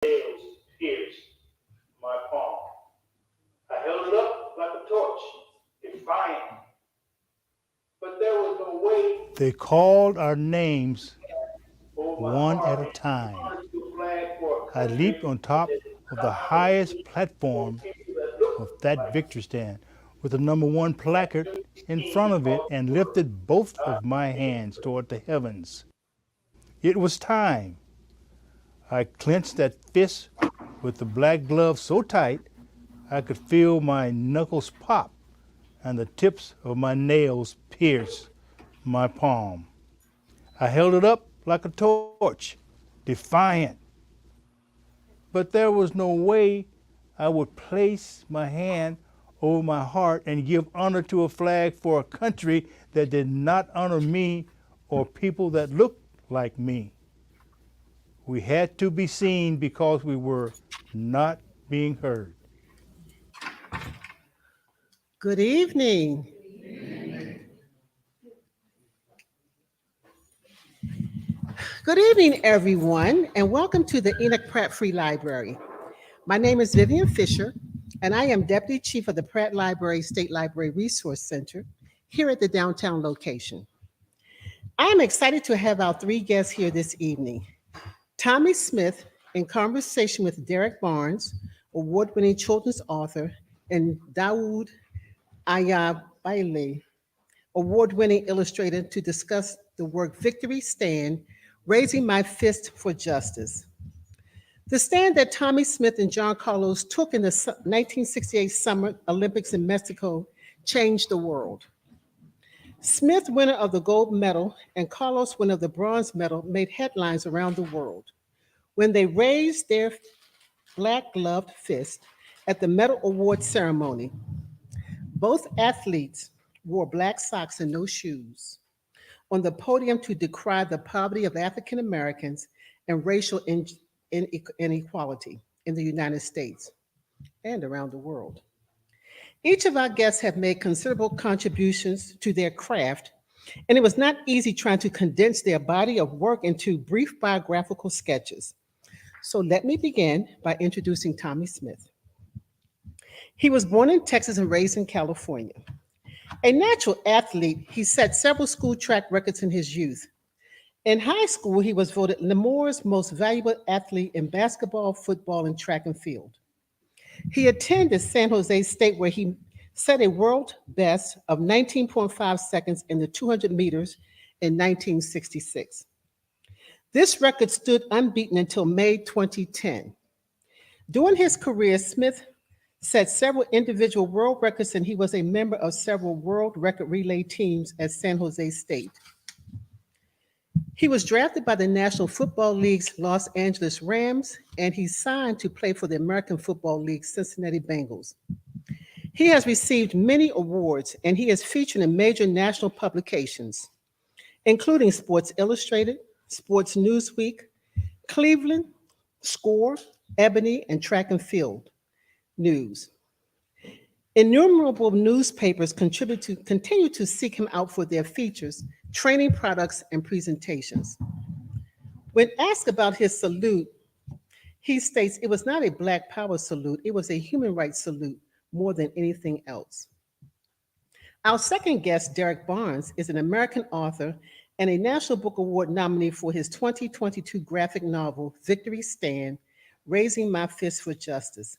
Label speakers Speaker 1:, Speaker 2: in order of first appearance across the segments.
Speaker 1: nails pierced my palm. I held it up like a torch, defiant. But there was no way. They called our names one at a time. I leaped on top of the highest platform of that victory stand with the number one placard in front of it and lifted both of my hands toward the heavens. It was time. I clenched that fist with the black glove so tight I could feel my knuckles pop and the tips of my nails pierce my palm. I held it up like a torch, defiant. But there was no way I would place my hand over my heart and give honor to a flag for a country that did not honor me or people that looked like me. We had to be seen because we were not being heard.
Speaker 2: Good evening. Good evening, everyone, and welcome to the Enoch Pratt Free Library. My name is Vivian Fisher, and I am Deputy Chief of the Pratt Library State Library Resource Center here at the downtown location. I am excited to have our three guests here this evening. Tommie Smith, in conversation with Derrick Barnes, award-winning children's author, and Dawud Anyabwile, award-winning illustrator, to discuss the work Victory Stand, Raising My Fist for Justice. The stand that Tommie Smith and John Carlos took in the 1968 Summer Olympics in Mexico changed the world. Smith, winner of the gold medal, and Carlos, winner of the bronze medal, made headlines around the world when they raised their black-gloved fist at the medal award ceremony. Both athletes wore black socks and no shoes on the podium to decry the poverty of African Americans and racial inequality in the United States and around the world. Each of our guests have made considerable contributions to their craft, and it was not easy trying to condense their body of work into brief biographical sketches. So let me begin by introducing Tommie Smith. He was born in Texas and raised in California. A natural athlete, he set several school track records in his youth. In high school, he was voted Nemours' most valuable athlete in basketball, football, and track and field. He attended San Jose State, where he set a world best of 19.5 seconds in the 200 meters in 1966. This record stood unbeaten until May 2010. During his career, Smith set several individual world records, and he was a member of several world record relay teams at San Jose State. He was drafted by the National Football League's Los Angeles Rams, and he signed to play for the American Football League's Cincinnati Bengals. He has received many awards, and he is featured in major national publications, including Sports Illustrated, Sports Newsweek, Cleveland, Score, Ebony, and Track and Field News. Innumerable newspapers continue to seek him out for their features, training products, and presentations. When asked about his salute, he states it was not a Black Power salute, it was a human rights salute more than anything else. Our second guest, Derrick Barnes, is an American author and a National Book Award nominee for his 2022 graphic novel, Victory Stand, Raising My Fist for Justice.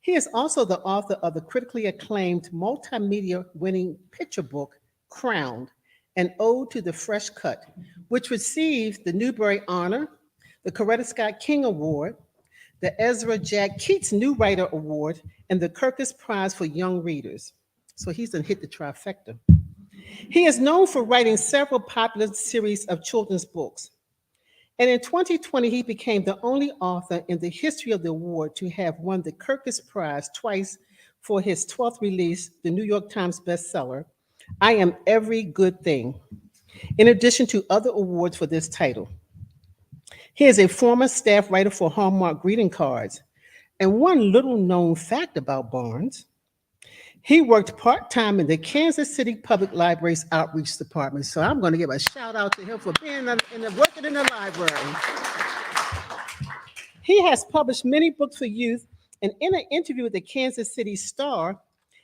Speaker 2: He is also the author of the critically acclaimed multimedia-winning picture book, Crowned, an ode to the fresh cut, which received the Newbery Honor, the Coretta Scott King Award, the Ezra Jack Keats New Writer Award, and the Kirkus Prize for Young Readers. So he's done hit the trifecta. He is known for writing several popular series of children's books. And in 2020, he became the only author in the history of the award to have won the Kirkus Prize twice for his 12th release, the New York Times bestseller, I Am Every Good Thing, in addition to other awards for this title. He is a former staff writer for Hallmark greeting cards. And one little known fact about Barnes, he worked part-time in the Kansas City Public Library's outreach department. So I'm going to give a shout out to him for being working in the library. He has published many books for youth, and in an interview with the Kansas City Star,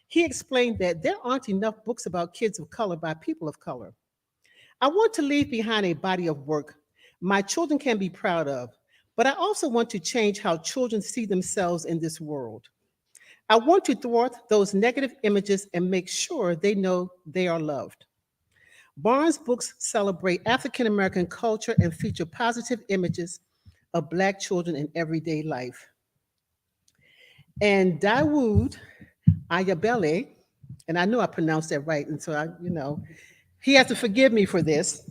Speaker 2: he explained that there aren't enough books about kids of color by people of color. I want to leave behind a body of work my children can be proud of, but I also want to change how children see themselves in this world. I want to thwart those negative images and make sure they know they are loved. Barnes' books celebrate African American culture and feature positive images of Black children in everyday life. And Dawud Anyabwile, and I know I pronounced that right, and so he has to forgive me for this.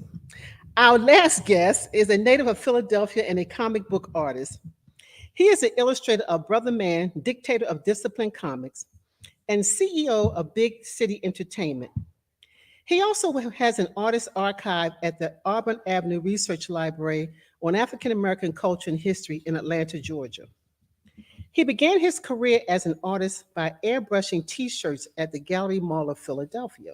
Speaker 2: Our last guest is a native of Philadelphia and a comic book artist. He is the illustrator of Brother Man, dictator of Discipline Comics, and CEO of Big City Entertainment. He also has an artist archive at the Auburn Avenue Research Library on African American culture and history in Atlanta, Georgia. He began his career as an artist by airbrushing t-shirts at the Gallery Mall of Philadelphia.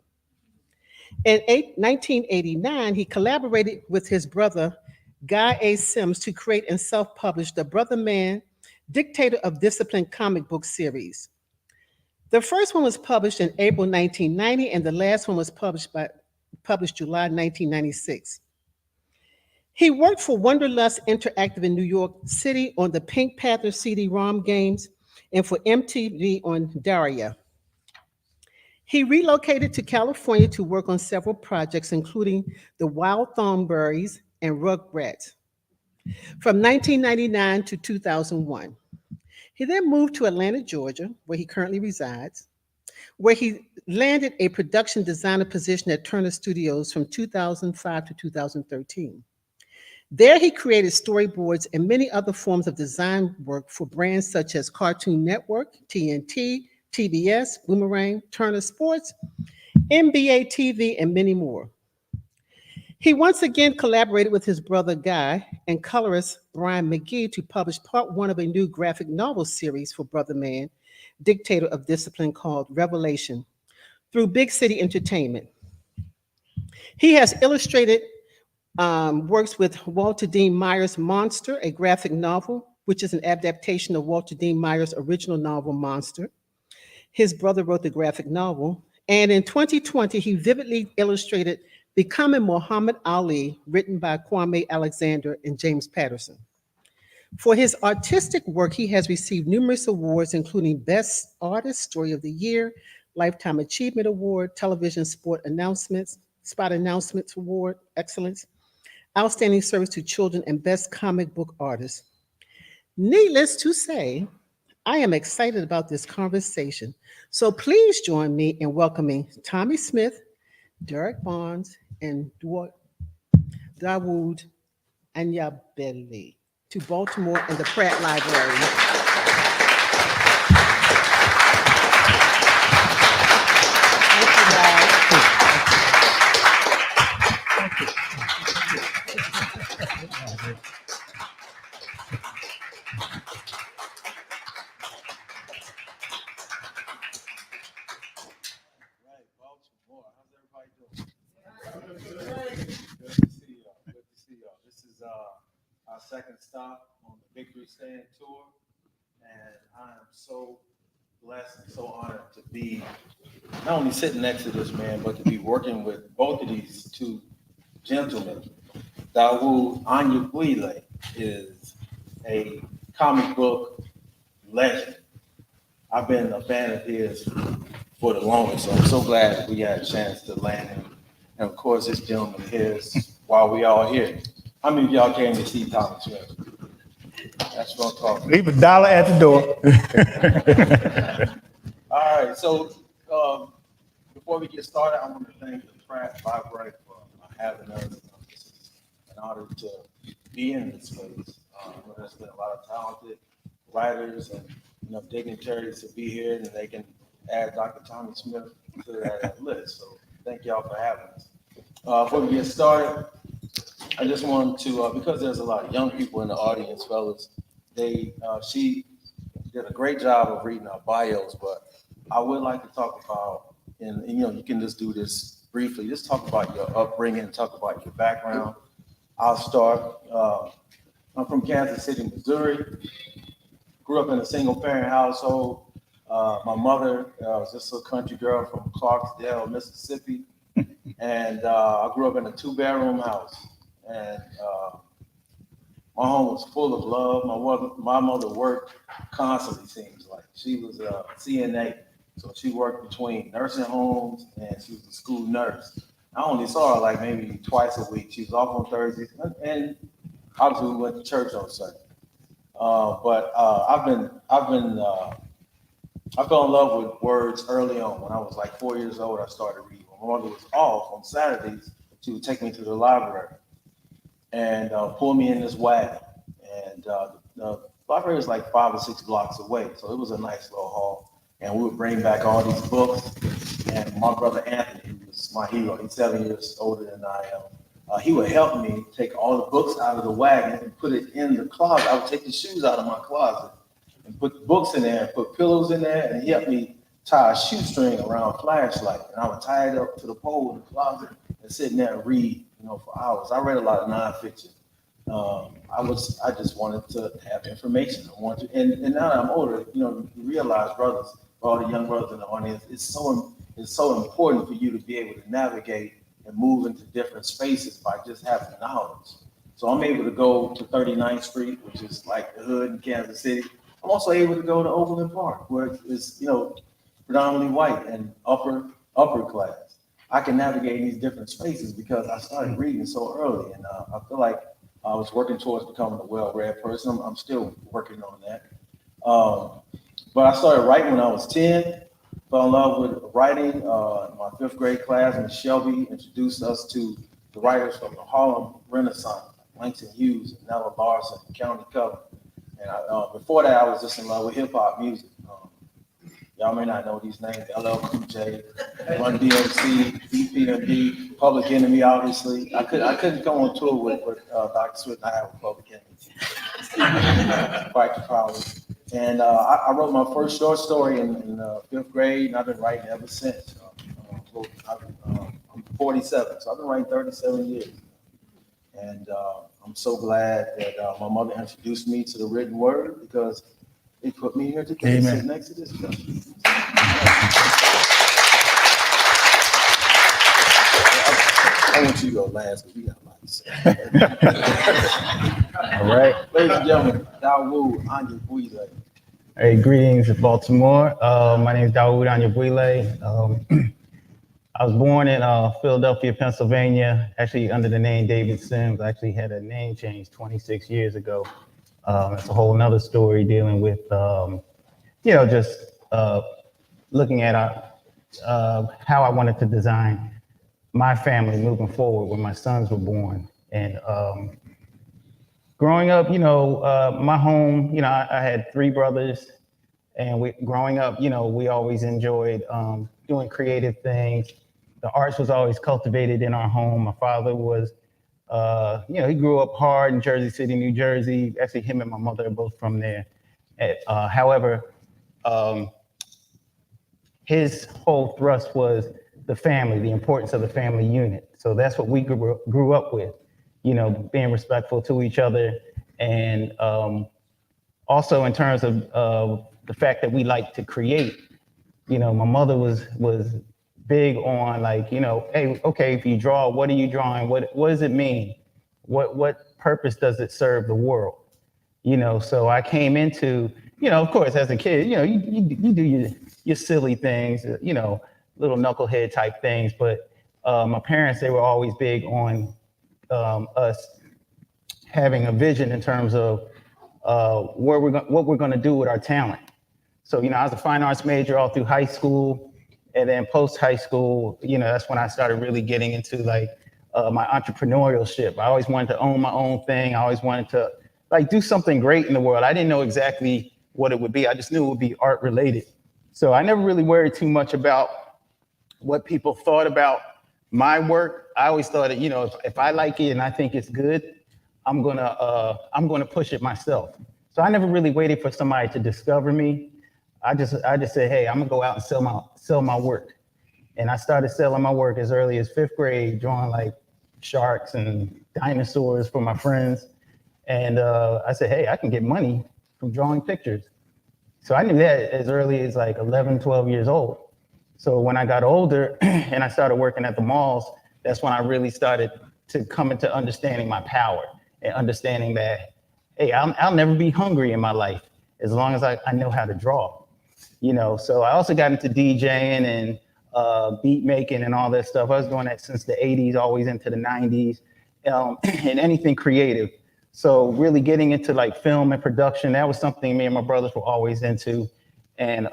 Speaker 2: In 1989, he collaborated with his brother, Guy A. Sims, to create and self-publish the Brother Man, Dictator of Discipline comic book series. The first one was published in April 1990, and the last one was published July 1996. He worked for Wonderlust Interactive in New York City on the Pink Panther CD-ROM games and for MTV on Daria. He relocated to California to work on several projects, including The Wild Thornberrys and Rugrats, from 1999 to 2001. He then moved to Atlanta, Georgia, where he currently resides, where he landed a production designer position at Turner Studios from 2005 to 2013. There, he created storyboards and many other forms of design work for brands such as Cartoon Network, TNT, TBS, Boomerang, Turner Sports, NBA TV, and many more. He once again collaborated with his brother Guy and colorist Brian McGee to publish part one of a new graphic novel series for Brother Man, Dictator of Discipline, called Revelation, through Big City Entertainment. He has illustrated works with Walter Dean Myers' Monster, a graphic novel, which is an adaptation of Walter Dean Myers' original novel, Monster. His brother wrote the graphic novel. And in 2020, he vividly illustrated Becoming Muhammad Ali, written by Kwame Alexander and James Patterson. For his artistic work, he has received numerous awards, including Best Artist, Story of the Year, Lifetime Achievement Award, Television Spot Announcements Award, Excellence, Outstanding Service to Children, and Best Comic Book Artist. Needless to say, I am excited about this conversation. So please join me in welcoming Tommie Smith, Derrick Barnes, and Dawud Anyabwile to Baltimore and the Pratt Library. Thank you, guys.
Speaker 3: Right, Baltimore. How's everybody doing? Good to see y'all. Good to see y'all. This is our second stop on the Victory Stand tour, and I am so blessed and so honored to be not only sitting next to this man, but to be working with both of these two gentlemen. Dawud Anyabwile is a comic book legend. I've been a fan of his for the longest, so I'm so glad we had a chance to land him. And of course, this gentleman here while we all here. How many of y'all came to see Tommie Smith? That's what I'm talking
Speaker 1: Leave $1 at the door.
Speaker 3: about. All right, so before we get started, I want to thank the Pratt Library for having us. It's an honor to be in this space. There's been a lot of talented writers and dignitaries to be here, and they can add Dr. Tommie Smith to that list. So thank y'all for having us. Before we get started, I just wanted to, because there's a lot of young people in the audience, fellas, she did a great job of reading our bios, but I would like to talk about, and you can just do this briefly, just talk about your upbringing, talk about your background. I'll start. I'm from Kansas City, Missouri. Grew up in a single-parent household. My mother was just a country girl from Clarksdale, Mississippi. And I grew up in a 2-bedroom house. And my home was full of love. My mother worked constantly, seems like. She was a CNA, so she worked between nursing homes and she was a school nurse. I only saw her like maybe twice a week. She was off on Thursdays, and obviously we went to church on Sunday. But I fell in love with words early on. When I was like 4 years old, I started reading. When my mother was off on Saturdays, she would take me to the library and pull me in this wagon. And the library was like 5 or 6 blocks away, so it was a nice little hall. And we would bring back all these books. And my brother Anthony, who was my hero, he's 7 years older than I am. He would help me take all the books out of the wagon and put it in the closet. I would take the shoes out of my closet and put the books in there and put pillows in there, and he helped me tie a shoestring around a flashlight. And I would tie it up to the pole in the closet and sit in there and read, for hours. I read a lot of nonfiction. I just wanted to have information. And now that I'm older, you realize, brothers, all the young brothers in the audience, it's so important for you to be able to navigate and move into different spaces by just having knowledge. So I'm able to go to 39th Street, which is like the hood in Kansas City. I'm also able to go to Overland Park, where it's predominantly white and upper class. I can navigate these different spaces because I started reading so early, and I feel like I was working towards becoming a well-read person. I'm still working on that. But I started writing when I was 10. Fell in love with writing. My 5th grade class, Ms. Shelby introduced us to the writers from the Harlem Renaissance, Langston Hughes, and Nella Larson, and County Cover. And before that, I was just in love with hip-hop music. Y'all may not know these names: LL Cool J, Run DMC, BPMD, Public Enemy. Obviously, I couldn't come on tour with Dr. Swift and I have Public Enemy. Quite the problem. And I wrote my first short story in 5th grade, and I've been writing ever since. I'm 47, so I've been writing 37 years. And I'm so glad that my mother introduced me to the written word, because it put me here today.
Speaker 1: Amen.
Speaker 3: Sit next to this guy. I want you to go last, because we got a lot to say.
Speaker 4: All right.
Speaker 3: Ladies and gentlemen, Dawud Anyabwile.
Speaker 4: Hey, greetings in Baltimore. My name is Dawud Anyabwile. I was born in Philadelphia, Pennsylvania, actually under the name David Sims. I actually had a name change 26 years ago. It's a whole nother story dealing with, just looking at how I wanted to design my family moving forward when my sons were born. And growing up, my home, I had 3 brothers, and growing up, we always enjoyed doing creative things. The arts was always cultivated in our home. My father was, he grew up hard in Jersey City, New Jersey. Actually, him and my mother are both from there. However, his whole thrust was the family, the importance of the family unit. So that's what we grew up with, being respectful to each other. And also in terms of the fact that we like to create, my mother was big on hey, okay, if you draw, what are you drawing? What does it mean? What purpose does it serve the world? So I came into, of course, as a kid, you do your silly things, little knucklehead type things. But my parents, they were always big on us having a vision in terms of what we're going to do with our talent. So, I was a fine arts major all through high school. And then post high school, that's when I started really getting into my entrepreneurship. I always wanted to own my own thing. I always wanted to do something great in the world. I didn't know exactly what it would be. I just knew it would be art related. So I never really worried too much about what people thought about my work. I always thought that, if I like it and I think it's good, I'm gonna push it myself. So I never really waited for somebody to discover me. I just said, hey, I'm gonna go out and sell my work. And I started selling my work as early as 5th grade, drawing sharks and dinosaurs for my friends. And I said, hey, I can get money from drawing pictures. So I knew that as early as like 11, 12 years old. So when I got older and I started working at the malls, that's when I really started to come into understanding my power and understanding that, hey, I'll never be hungry in my life as long as I know how to draw, you know? So I also got into DJing and beat making and all that stuff. I was doing that since the 80s, always into the 90s, and anything creative. So really getting into like film and production, that was something me and my brothers were always into. And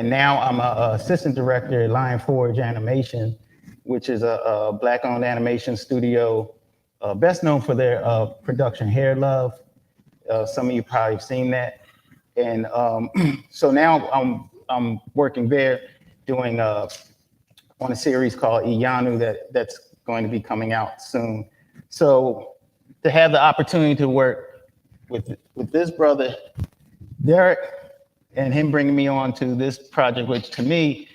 Speaker 4: now I'm a assistant director at Lion Forge Animation, which is a Black-owned animation studio, best known for their production Hair Love. Some of you probably have seen that. And so now I'm working there, doing on a series called Iyanu that's going to be coming out soon. So to have the opportunity to work with this brother, Derrick, and him bringing me on to this project, which to me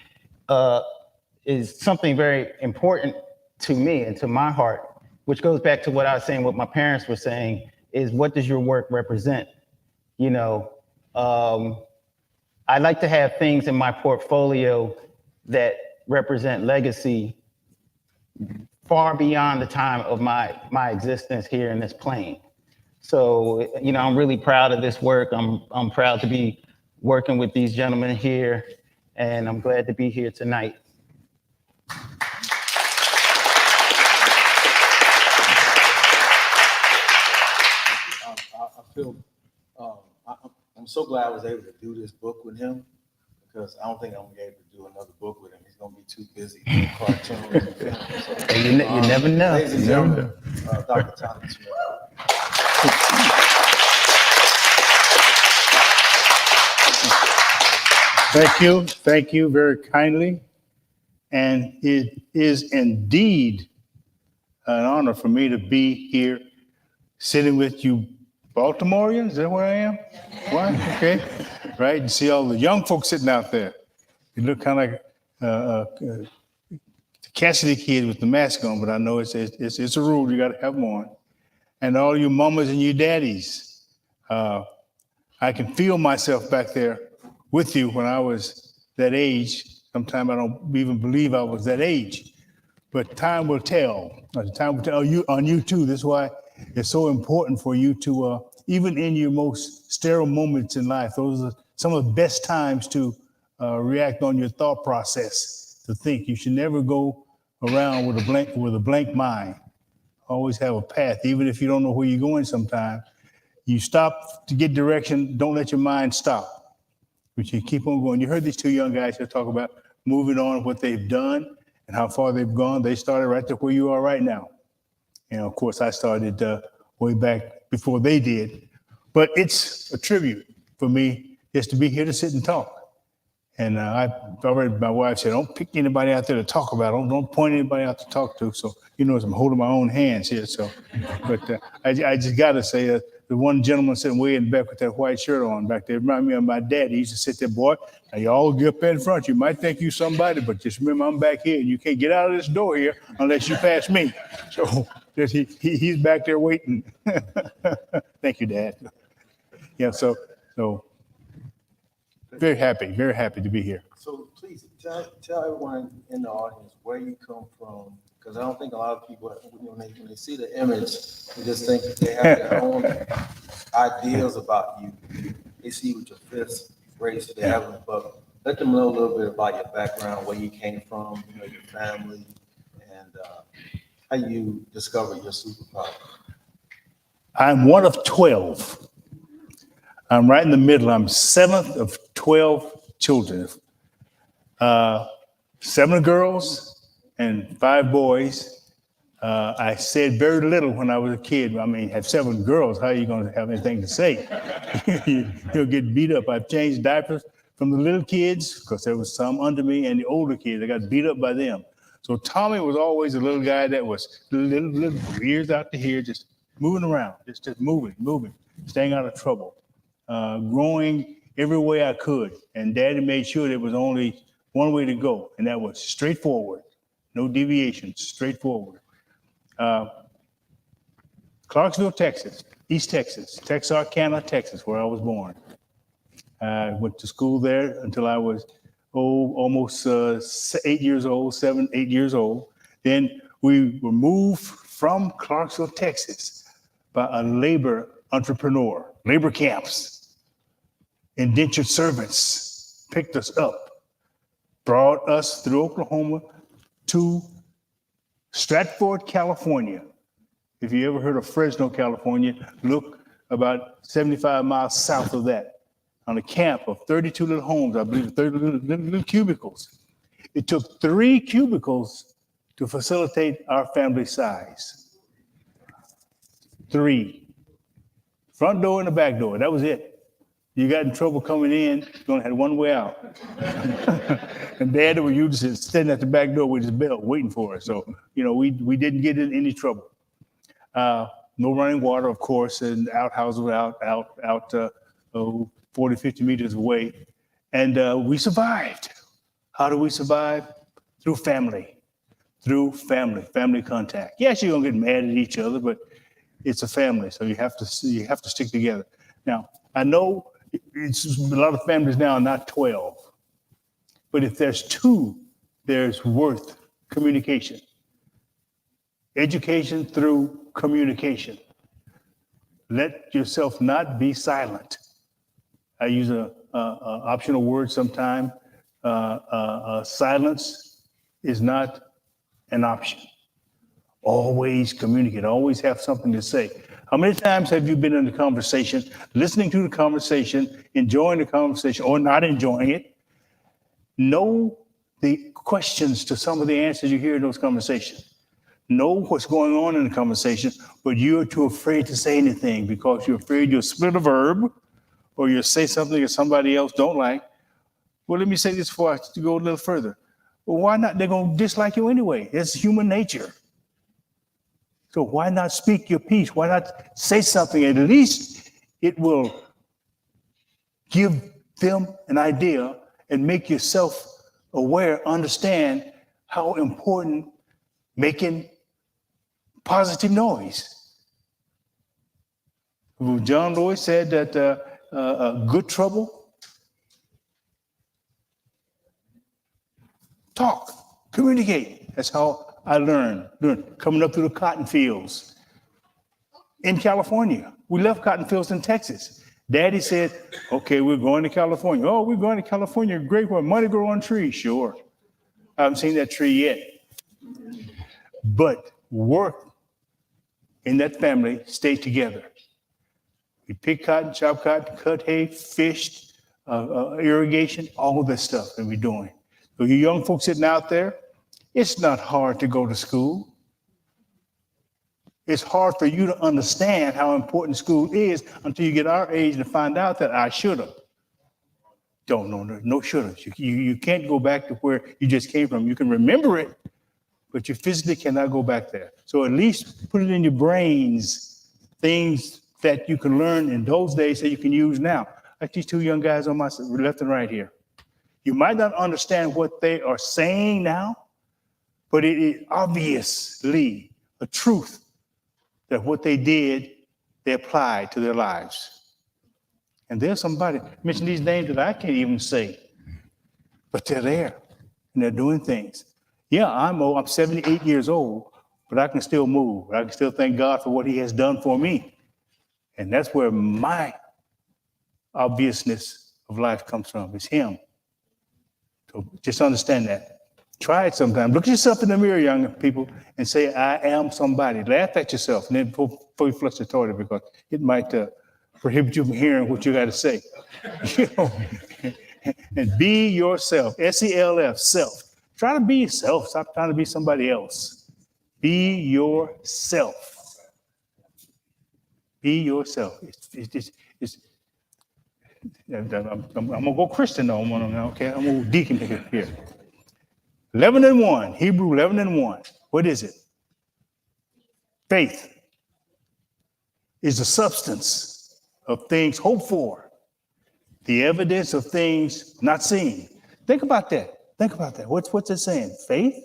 Speaker 4: is something very important to me and to my heart, which goes back to what I was saying, what my parents were saying, is what does your work represent? You know, I like to have things in my portfolio that represent legacy far beyond the time of my existence here in this plane. So, you know, I'm really proud of this work. I'm proud to be working with these gentlemen here, and I'm glad to be here tonight.
Speaker 3: I feel, I'm so glad I was able to do this book with him, because I don't think I'm gonna be able to do another book with him. He's gonna be too busy doing cartoons and films. So,
Speaker 4: You never know.
Speaker 3: Ladies and gentlemen, Dr. Tommie Smith.
Speaker 1: Thank you very kindly. And it is indeed an honor for me to be here sitting with you Baltimoreans. Is that where I am? What? Okay. Right. You see all the young folks sitting out there. You look kind of like the Cassidy kid with the mask on, but I know it's a rule. You got to have them on. And all you mamas and you daddies, I can feel myself back there with you when I was that age. Sometimes I don't even believe I was that age, but time will tell. Time will tell you on you too. That's why it's so important for you to, even in your most sterile moments in life, those are some of the best times to react on your thought process, to think. You should never go around with a blank mind. Always have a path, even if you don't know where you're going sometimes. You stop to get direction. Don't let your mind stop. But you keep on going. You heard these two young guys here talk about moving on, what they've done and how far they've gone. They started right there where you are right now. And of course, I started way back before they did. But it's a tribute for me just to be here to sit and talk. And my wife said, don't pick anybody out there to talk about. Don't point anybody out to talk to. So, you know, I'm holding my own hands here. So, but I just got to say, the one gentleman sitting way in the back with that white shirt on back there reminded me of my dad. He used to sit there, boy, now you all get up there in front. You might think you somebody, but just remember I'm back here and you can't get out of this door here unless you pass me. So he's back there waiting. Thank you, Dad. Yeah, so very happy to be here.
Speaker 3: So please tell everyone in the audience where you come from, because I don't think a lot of people, when they see the image, they just think they have their own ideas about you. They see you with your fists raised to the heavens, but let them know a little bit about your background, where you came from, you know, your family, and how you discovered your superpower.
Speaker 1: I'm one of 12. I'm right in the middle. I'm 7th of 12 children. 7 girls and 5 boys. I said very little when I was a kid. I mean, have 7 girls, how are you going to have anything to say? You'll get beat up. I've changed diapers from the little kids, because there was some under me, and the older kids. I got beat up by them. So Tommie was always a little guy that was little ears out to here, just moving around, just moving, staying out of trouble. Growing every way I could. And Daddy made sure there was only one way to go, and that was straightforward. No deviations, straightforward. Clarksville, Texas, East Texas, Texarkana, Texas, where I was born. I went to school there until I was almost 8 years old, 7, 8 years old. Then we were moved from Clarksville, Texas by a labor entrepreneur, labor camps. Indentured servants picked us up, brought us through Oklahoma to Stratford, California. If you ever heard of Fresno, California, look about 75 miles south of that, on a camp of 32 little homes, I believe 30 little cubicles. It took 3 cubicles to facilitate our family size. 3. Front door and the back door, that was it. You got in trouble coming in, you only had one way out. And Dad was usually standing at the back door with his belt waiting for us. So, we didn't get in any trouble. No running water, of course, and outhouses out 40, 50 meters away. And we survived. How do we survive? Through family contact. Yes, you're gonna get mad at each other, but it's a family, so you have to stick together. Now, I know it's a lot of families now are not 12, but if there's 2, there's worth communication. Education through communication. Let yourself not be silent. I use a optional word sometime. Silence is not an option. Always communicate, always have something to say. How many times have you been in a conversation, listening to the conversation, enjoying the conversation, or not enjoying it? Know the questions to some of the answers you hear in those conversations. Know what's going on in the conversation, but you're too afraid to say anything because you're afraid you'll split a verb or you'll say something that somebody else don't like. Well, let me say this before I go a little further. Well, why not? They're going to dislike you anyway. It's human nature. So why not speak your piece? Why not say something? At least it will give them an idea and make yourself aware, understand how important making positive noise. John Lewis said that good trouble, talk, communicate. That's how I learned coming up through the cotton fields in California. We left cotton fields in Texas. Daddy said, okay, we're going to California. Oh, we're going to California. Great, where money grow on trees. Sure. I haven't seen that tree yet. But work in that family stayed together. We picked cotton, chopped cotton, cut hay, fished, irrigation, all of that stuff that we're doing. So you young folks sitting out there, it's not hard to go to school. It's hard for you to understand how important school is until you get our age and find out that I should have. No should have. You can't go back to where you just came from. You can remember it, but you physically cannot go back there. So at least put it in your brains, things that you can learn in those days that you can use now. Like these 2 young guys on my left and right here. You might not understand what they are saying now, but it is obviously a truth that what they did, they applied to their lives. And there's somebody, mention these names that I can't even say, but they're there and they're doing things. Yeah, I'm old, I'm 78 years old, but I can still move. I can still thank God for what he has done for me. And that's where my obviousness of life comes from, it's him. So just understand that. Try it sometime. Look at yourself in the mirror, young people, and say, I am somebody. Laugh at yourself, and then before you flush the toilet, because it might prohibit you from hearing what you got to say. And be yourself, S-E-L-F, self. Try to be yourself. Stop trying to be somebody else. Be yourself. Be yourself. I'm going to go Christian on one of them, okay? I'm going to go deacon here. 11:1, Hebrew 11:1. What is it? Faith is the substance of things hoped for, the evidence of things not seen. Think about that. What's it saying? Faith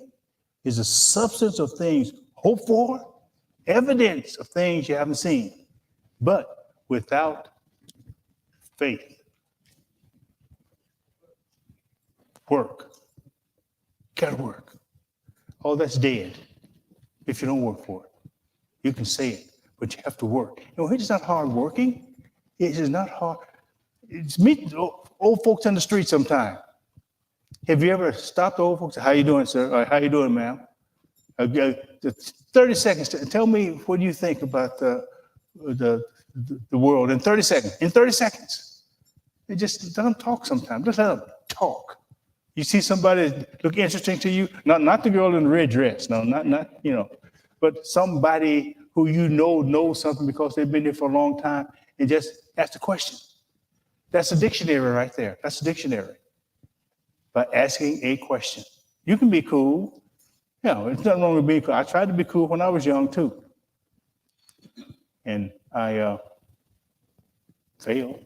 Speaker 1: is the substance of things hoped for, evidence of things you haven't seen. But without faith, work, gotta work. All that's dead if you don't work for it. You can say it, but you have to work. It's not hard working. It is not hard. It's meet old folks on the street sometime. Have you ever stopped old folks? How you doing, sir? Or, how you doing, ma'am? 30 seconds. Tell me what you think about the world in 30 seconds. In 30 seconds. They just let them talk sometimes. Just let them talk. You see somebody look interesting to you, not the girl in the red dress, no, not but somebody who knows something because they've been there for a long time, and just ask the question. That's a dictionary right there. That's a dictionary. By asking a question. You can be cool. It's nothing wrong with being cool. I tried to be cool when I was young too. And I failed.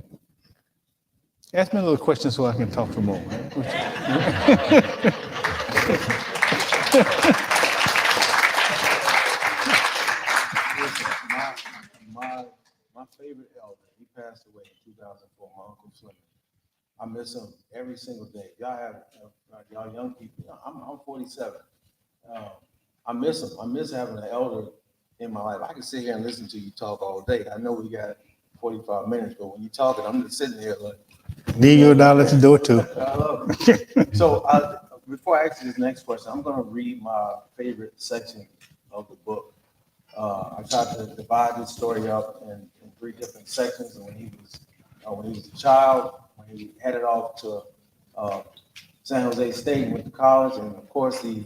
Speaker 1: Ask me another question so I can talk for more.
Speaker 3: My favorite elder, he passed away in 2004, my Uncle Fleming. I miss him every single day. Y'all young people, I'm 47. I miss him. I miss having an elder in my life. I can sit here and listen to you talk all day. I know we got 45 minutes, but when you're talking, I'm just sitting here like,
Speaker 1: need you down, let you do it too.
Speaker 3: I love it. So before I ask you this next question, I'm going to read my favorite section of the book. I tried to divide this story up in 3 different sections. And when he was a child, when he headed off to San Jose State and went to college, and of course the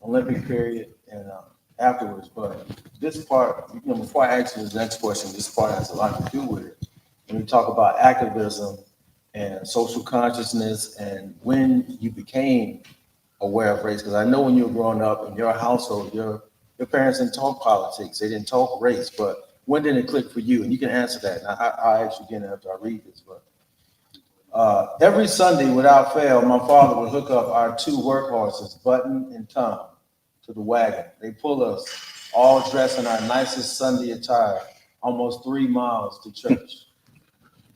Speaker 3: Olympic period and afterwards. But this part, before I ask you this next question, this part has a lot to do with it. When we talk about activism and social consciousness and when you became aware of race, because I know when you were growing up in your household, your parents didn't talk politics, they didn't talk race, but when did it click for you? And you can answer that. And I'll ask you again after I read this. But every Sunday, without fail, my father would hook up our 2 workhorses, Button and Tom, to the wagon. They pull us all dressed in our nicest Sunday attire, almost 3 miles to church.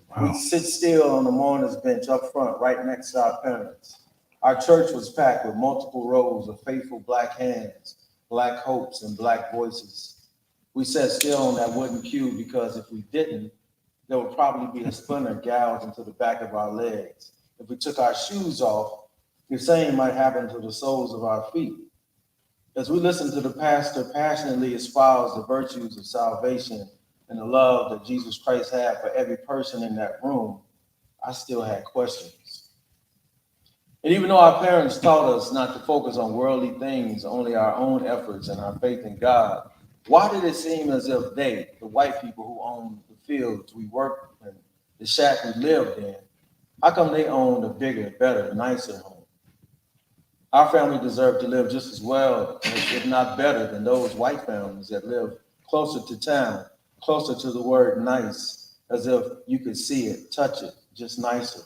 Speaker 3: Wow. We'd sit still on the mourner's bench up front, right next to our parents. Our church was packed with multiple rows of faithful black hands, black hopes, and black voices. We sat still on that wooden pew because if we didn't, there would probably be a splinter gouged into the back of our legs. If we took our shoes off, the same might happen to the soles of our feet. As we listened to the pastor passionately espouse the virtues of salvation and the love that Jesus Christ had for every person in that room, I still had questions. And even though our parents taught us not to focus on worldly things, only our own efforts and our faith in God, why did it seem as if they, the white people who owned the fields we worked in, the shack we lived in, how come they owned a bigger, better, nicer home? Our family deserved to live just as well, if not better, than those white families that lived closer to town, closer to the word nice, as if you could see it, touch it, just nicer.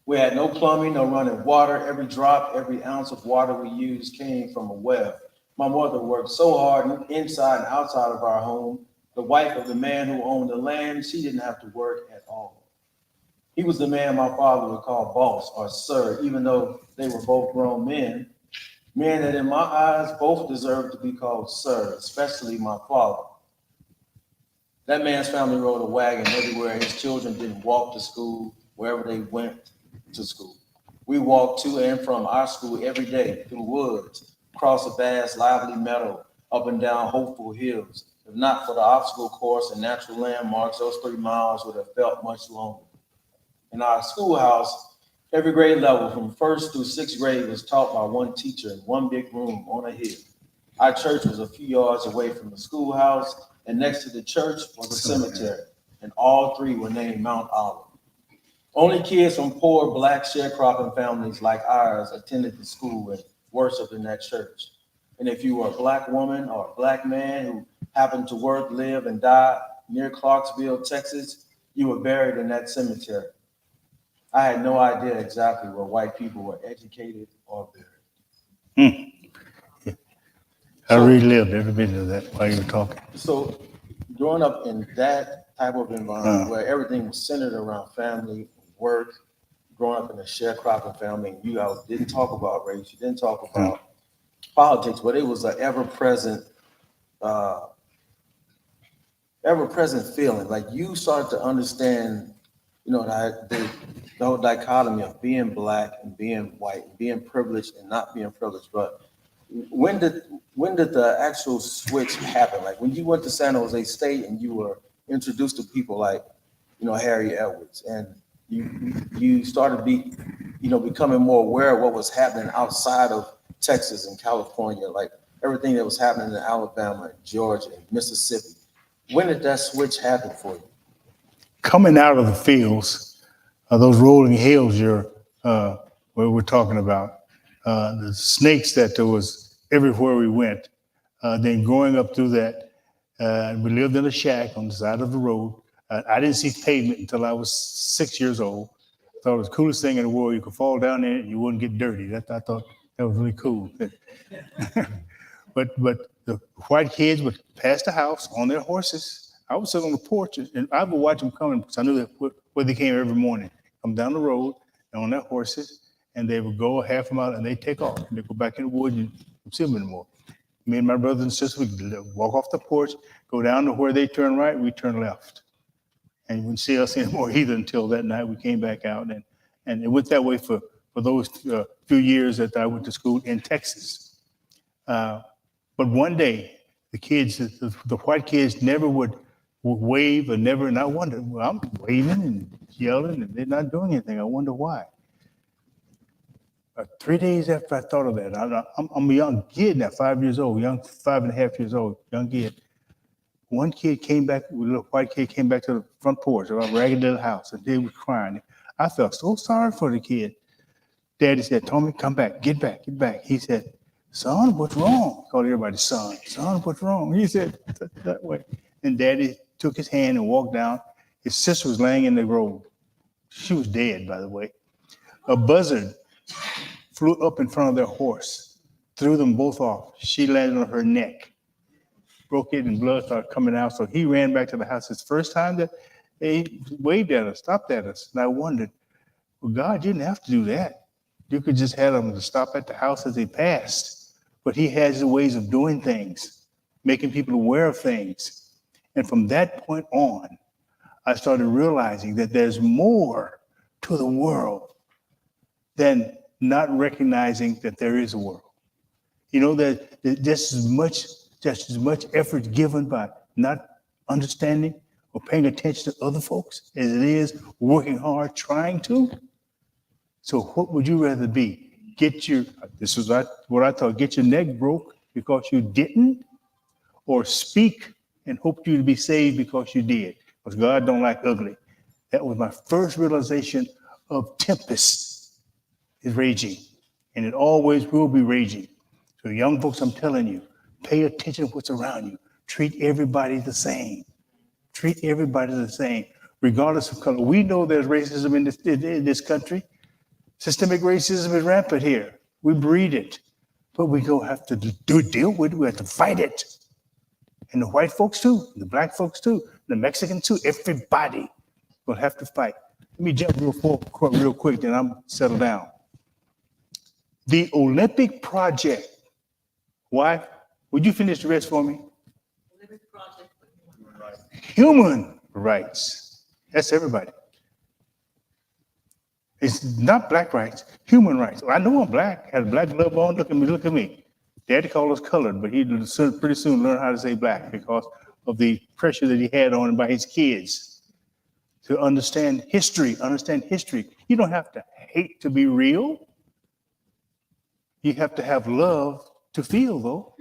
Speaker 3: We had no plumbing, no running water. Every drop, every ounce of water we used came from a well. My mother worked so hard inside and outside of our home. The wife of the man who owned the land, she didn't have to work at all. He was the man my father would call boss or sir, even though they were both grown men that in my eyes both deserved to be called sir, especially my father. That man's family rode a wagon everywhere. His children didn't walk to school, wherever they went to school. We walked to and from our school every day through woods, across a vast, lively meadow, up and down hopeful hills. If not for the obstacle course and natural landmarks, those 3 miles would have felt much longer. In our schoolhouse, every grade level from 1st through 6th grade was taught by one teacher in one big room on a hill. Our church was a few yards away from the schoolhouse, and next to the church was a cemetery, and all 3 were named Mount Olive. Only kids from poor black sharecropping families like ours attended the school and worshiped in that church. And if you were a black woman or a black man who happened to work, live, and die near Clarksville, Texas, you were buried in that cemetery. I had no idea exactly where white people were educated or buried.
Speaker 1: I relived every bit of that while you were talking.
Speaker 3: So growing up in that type of environment where everything was centered around family, work, growing up in a sharecropping family, you guys didn't talk about race, you didn't talk about politics, but it was an ever-present feeling. Like you started to understand, the whole dichotomy of being black and being white, being privileged and not being privileged. But when did the actual switch happen? Like when you went to San Jose State and you were introduced to people like, Harry Edwards, and you started becoming more aware of what was happening outside of Texas and California, like everything that was happening in Alabama, Georgia, and Mississippi. When did that switch happen for you?
Speaker 1: Coming out of the fields, those rolling hills where we're talking about, the snakes that there was everywhere we went. Then growing up through that, we lived in a shack on the side of the road. I didn't see pavement until I was 6 years old. I thought it was the coolest thing in the world. You could fall down there and you wouldn't get dirty. I thought that was really cool. But the white kids would pass the house on their horses. I would sit on the porch and I would watch them coming because I knew that where they came every morning. Come down the road on their horses, and they would go a half a mile and they'd take off. And they'd go back in the woods and don't see them anymore. Me and my brothers and sisters would walk off the porch, go down to where they turn right, we turn left. And you wouldn't see us anymore either until that night we came back out. And it went that way for those few years that I went to school in Texas. But one day, the kids, the white kids never would wave or never, and I wondered, well, I'm waving and yelling and they're not doing anything. I wonder why. 3 days after I thought of that, I'm a young kid now, 5 years old, 5.5 years old, young kid. One kid came back, a little white kid came back to the front porch of our ragged little house, and they were crying. I felt so sorry for the kid. Daddy said, Tommie, come back, get back, get back. He said, son, what's wrong? Called everybody son, what's wrong? He said that way. And Daddy took his hand and walked down. His sister was laying in the road. She was dead, by the way. A buzzard flew up in front of their horse, threw them both off. She landed on her neck, broke it, and blood started coming out. So he ran back to the house. It's the first time that they waved at us, stopped at us. And I wondered, well, God, you didn't have to do that. You could just have them to stop at the house as they passed. But he has his ways of doing things, making people aware of things. And from that point on, I started realizing that there's more to the world than not recognizing that there is a world. That just as much effort given by not understanding or paying attention to other folks as it is working hard, trying to. So what would you rather be? Get your neck broke because you didn't, or speak and hope you to be saved because you did? Because God don't like ugly. That was my first realization of tempest is raging, and it always will be raging. So young folks, I'm telling you, pay attention to what's around you. Treat everybody the same. Treat everybody the same, regardless of color. We know there's racism in this country. Systemic racism is rampant here. We breed it, but we go have to deal with it. We have to fight it. And the white folks too, the black folks too, the Mexicans too, everybody will have to fight. Let me jump real quick, then I'm settled down. The Olympic Project. Why? Would you finish the rest for me? Olympic Project for Human Rights. Human rights. That's everybody. It's not black rights, human rights. I know I'm black, had a black glove on, look at me. Daddy called us colored, but he pretty soon learned how to say black because of the pressure that he had on him by his kids. To understand history. You don't have to hate to be real. You have to have love to feel, though.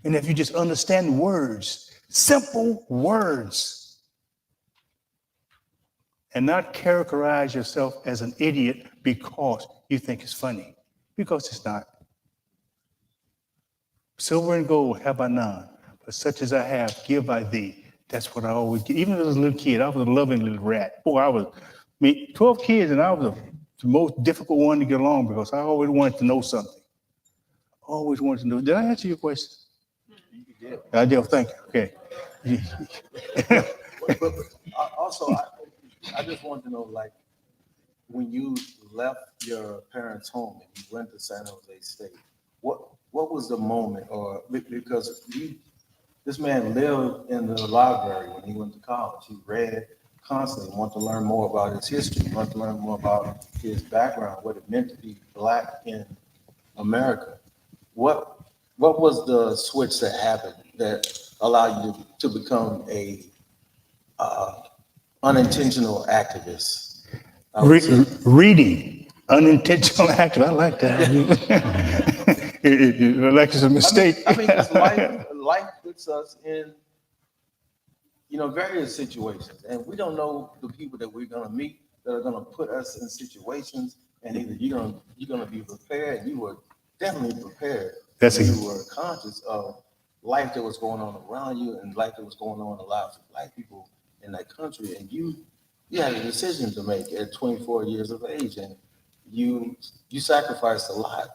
Speaker 1: And if you just understand words, simple words, and not characterize yourself as an idiot because you think it's funny, because it's not. Silver and gold have I none, but such as I have, give I thee. That's what I always get. Even as a little kid, I was a loving little rat. Boy, 12 kids, and I was the most difficult one to get along because I always wanted to know something. Always wanted to know. Did I answer your question?
Speaker 3: did.
Speaker 1: I do, thank you, okay.
Speaker 3: But also, I just want to know, like, when you left your parents' home and you went to San Jose State, what was the moment, or because this man lived in the library when he went to college. He read constantly, wanted to learn more about his history, wanted to learn more about his background, what it meant to be Black in America. What was the switch that happened that allowed you to become a unintentional activist? I would say.
Speaker 1: Reading, unintentional act, I like that. Like it's a mistake.
Speaker 3: I mean, because life puts us in, various situations, and we don't know the people that we're gonna meet that are gonna put us in situations, and either you're gonna be prepared, and you were definitely prepared. You were conscious of life that was going on around you and life that was going on in the lives of Black people in that country, and you had a decision to make at 24 years of age, and you sacrificed a lot.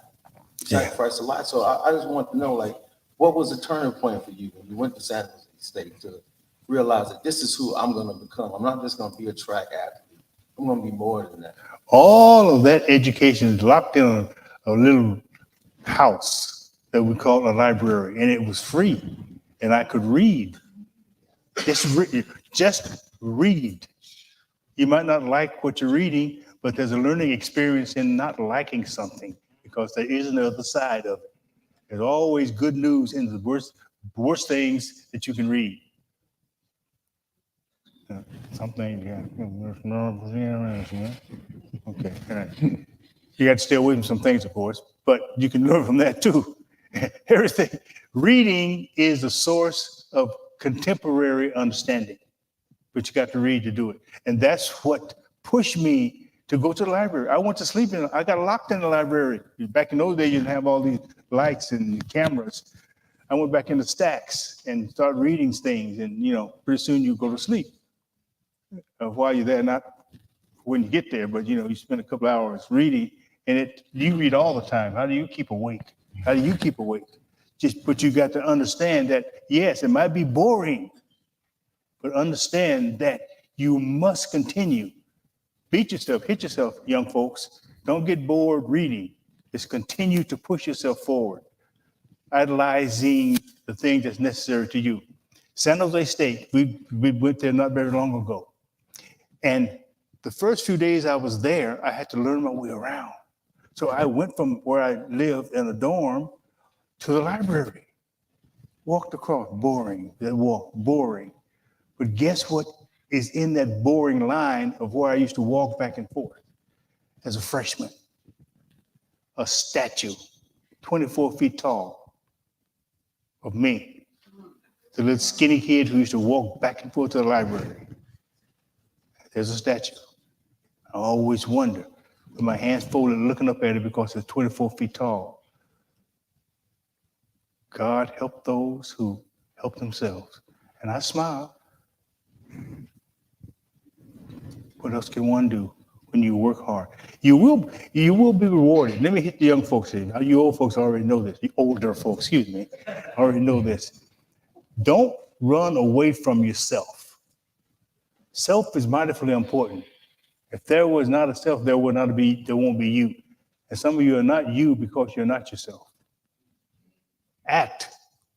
Speaker 3: Sacrificed a lot. So I just want to know, like, what was the turning point for you when you went to San Jose State to realize that this is who I'm going to become? I'm not just going to be a track athlete. I'm going to be more than that.
Speaker 1: All of that education is locked in a little house that we call a library, and it was free, and I could read. Just read. You might not like what you're reading, but there's a learning experience in not liking something because there is an other side of it. There's always good news in the worst things that you can read. Something, yeah. Okay, all right. You got to stay away from some things, of course, but you can learn from that too. Everything. Reading is a source of contemporary understanding, but you got to read to do it. And that's what pushed me to go to the library. I went to sleep I got locked in the library. Back in those days, you didn't have all these lights and cameras. I went back into stacks and started reading things, and pretty soon you go to sleep. While you're there, not when you get there, but you spend a couple hours reading, and you read all the time. How do you keep awake? How do you keep awake? But you got to understand that, yes, it might be boring, but understand that you must continue. Beat yourself, hit yourself, young folks. Don't get bored reading. Just continue to push yourself forward, idolizing the thing that's necessary to you. San Jose State, we went there not very long ago. And the first few days I was there, I had to learn my way around. So I went from where I lived in a dorm to the library. Walked across, boring. That walk, boring. But guess what is in that boring line of where I used to walk back and forth as a freshman? A statue, 24 feet tall, of me, the little skinny kid who used to walk back and forth to the library. There's a statue. I always wonder, with my hands folded, looking up at it because it's 24 feet tall. God help those who help themselves. And I smile. What else can one do when you work hard? You will be rewarded. Let me hit the young folks here. You old folks already know this. The older folks, excuse me, already know this. Don't run away from yourself. Self is mightily important. If there was not a self, there won't be you. And some of you are not you because you're not yourself. Act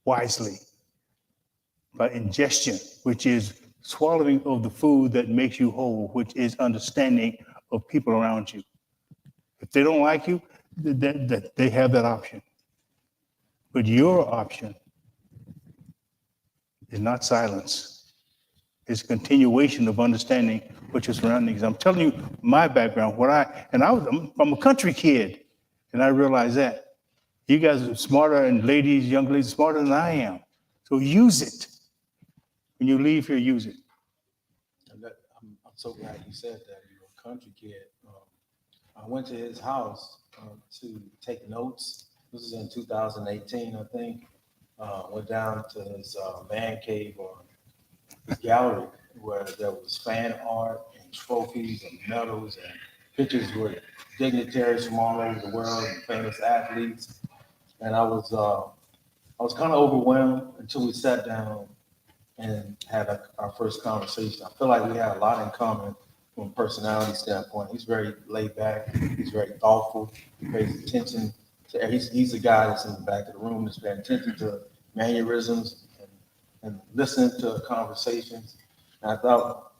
Speaker 1: wisely by ingestion, which is swallowing of the food that makes you whole, which is understanding of people around you. If they don't like you, they have that option. But your option is not silence. It's a continuation of understanding what your surroundings. I'm telling you my background, I'm from a country kid, and I realized that. You guys are smarter, and young ladies, smarter than I am. So use it. When you leave here, use it.
Speaker 3: I'm so glad you said that. You're a country kid. I went to his house to take notes. This is in 2018, I think. Went down to his man cave or his gallery where there was fan art and trophies and medals and pictures with dignitaries from all over the world and famous athletes. And I was I was kind of overwhelmed until we sat down and had our first conversation. I feel like we had a lot in common from a personality standpoint. He's very laid back. He's very thoughtful. He pays attention to, he's the guy that's in the back of the room that's paying attention to mannerisms and listening to conversations. And I thought,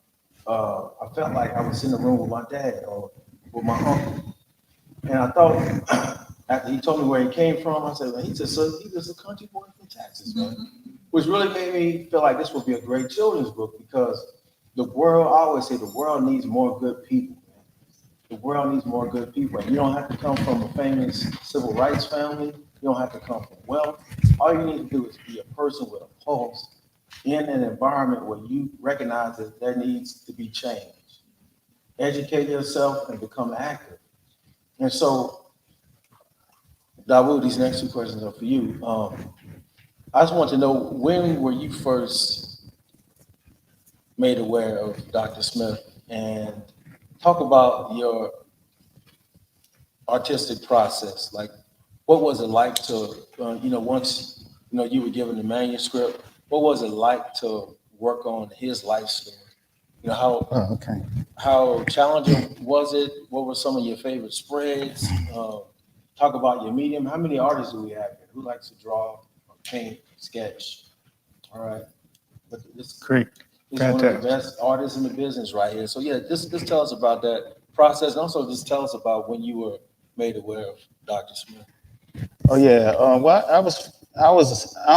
Speaker 3: I felt like I was in the room with my dad or with my uncle. And I thought, after he told me where he came from, I said, well, he's just a country boy from Texas, man. Which really made me feel like this would be a great children's book because the world, I always say the world needs more good people, man. The world needs more good people. And you don't have to come from a famous civil rights family. You don't have to come from wealth. All you need to do is be a person with a pulse in an environment where you recognize that there needs to be change. Educate yourself and become active. And so, Dawud, these next two questions are for you. I just want to know, when were you first made aware of Dr. Smith? And talk about your artistic process. Like, what was it like to, once, you were given the manuscript, what was it like to work on his life story? How challenging was it? What were some of your favorite spreads? Talk about your medium. How many artists do we have here? Who likes to draw or paint, sketch? All right. But this
Speaker 1: Great.
Speaker 3: is one of the best artists in the business right here. So yeah, just tell us about that process. And also just tell us about when you were made aware of Dr. Smith.
Speaker 4: Oh yeah. Well, I don't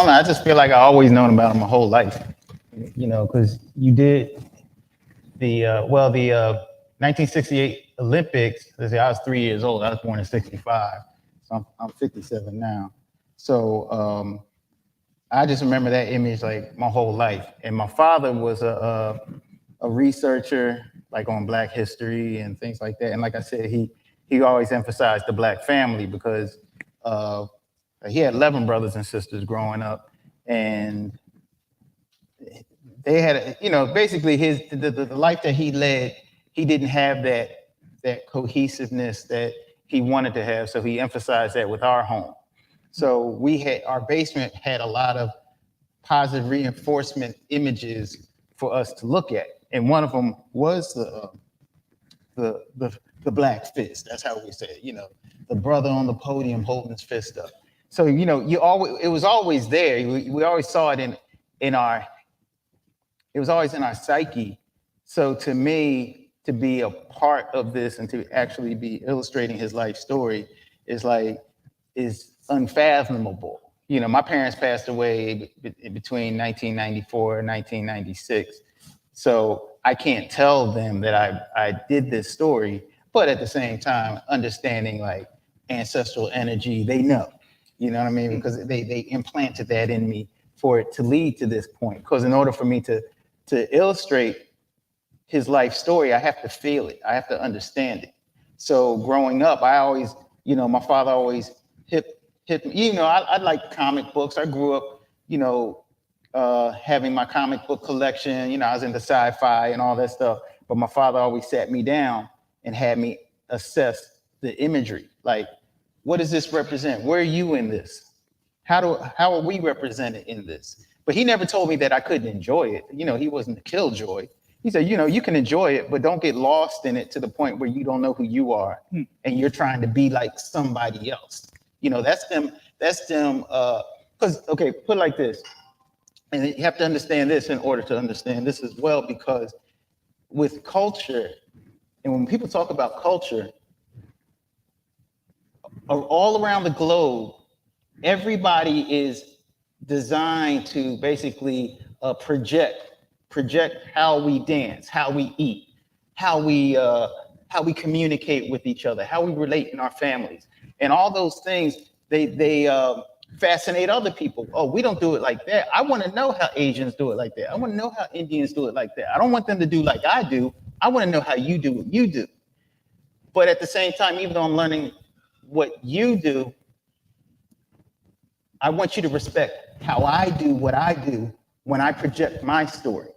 Speaker 4: know. I just feel like I always known about him my whole life. Because you did the 1968 Olympics. Let's say I was 3 years old. I was born in '65, so I'm 57 now. So I just remember that image like my whole life. And my father was a researcher, like on Black history and things like that. And like I said, he always emphasized the Black family because he had 11 brothers and sisters growing up, and they had, basically the life that he led, he didn't have that cohesiveness that he wanted to have. So he emphasized that with our home. So our basement had a lot of positive reinforcement images for us to look at. And one of them was the Black fist. That's how we say it, the brother on the podium holding his fist up. So, it was always there. We always saw it it was always in our psyche. So to me, to be a part of this and to actually be illustrating his life story is unfathomable. My parents passed away between 1994 and 1996. So I can't tell them that I did this story, but at the same time, understanding like ancestral energy, they know, you know what I mean? Because they implanted that in me for it to lead to this point. Because in order for me to illustrate his life story, I have to feel it. I have to understand it. So growing up, I always, my father always hit me. I like comic books. I grew up, having my comic book collection. I was into sci-fi and all that stuff. But my father always sat me down and had me assess the imagery. Like, what does this represent? Where are you in this? How are we represented in this? But he never told me that I couldn't enjoy it. He wasn't a killjoy. He said, you can enjoy it, but don't get lost in it to the point where you don't know who you are and you're trying to be like somebody else. That's them, because, okay, put it like this. And you have to understand this in order to understand this as well, because with culture, and when people talk about culture, all around the globe, everybody is designed to basically project how we dance, how we eat, how we communicate with each other, how we relate in our families, and all those things. They fascinate other people. Oh, we don't do it like that. I want to know how Asians do it like that. I want to know how Indians do it like that. I don't want them to do like I do. I want to know how you do what you do. But at the same time, even though I'm learning what you do, I want you to respect how I do what I do when I project my story.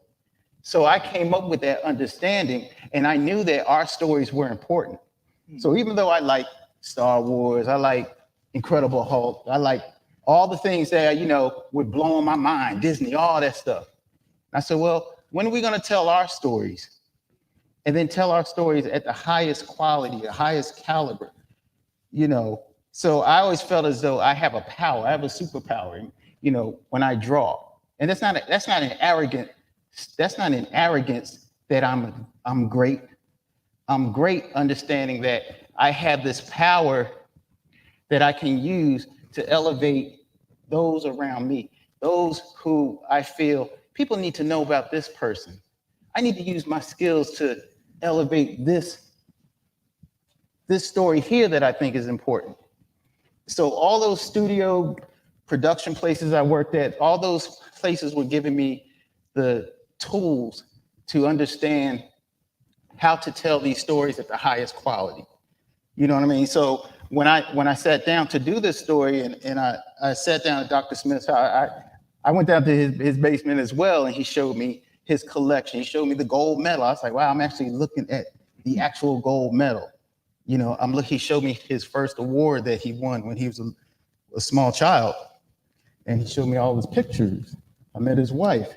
Speaker 4: So I came up with that understanding, and I knew that our stories were important. So even though I like Star Wars, I like Incredible Hulk, I like all the things that, were blowing my mind, Disney, all that stuff. I said, well, when are we going to tell our stories? And then tell our stories at the highest quality, the highest caliber, So I always felt as though I have a power, I have a superpower, when I draw. And that's not an arrogance that I'm great. I'm great understanding that I have this power that I can use to elevate those around me, those who I feel people need to know about this person. I need to use my skills to elevate this story here that I think is important. So all those studio production places I worked at, all those places were giving me the tools to understand how to tell these stories at the highest quality. You know what I mean? So when I sat down to do this story and I sat down at Dr. Smith's house, I went down to his basement as well, and he showed me his collection. He showed me the gold medal. I was like, wow, I'm actually looking at the actual gold medal. He showed me his first award that he won when he was a small child. And he showed me all his pictures. I met his wife,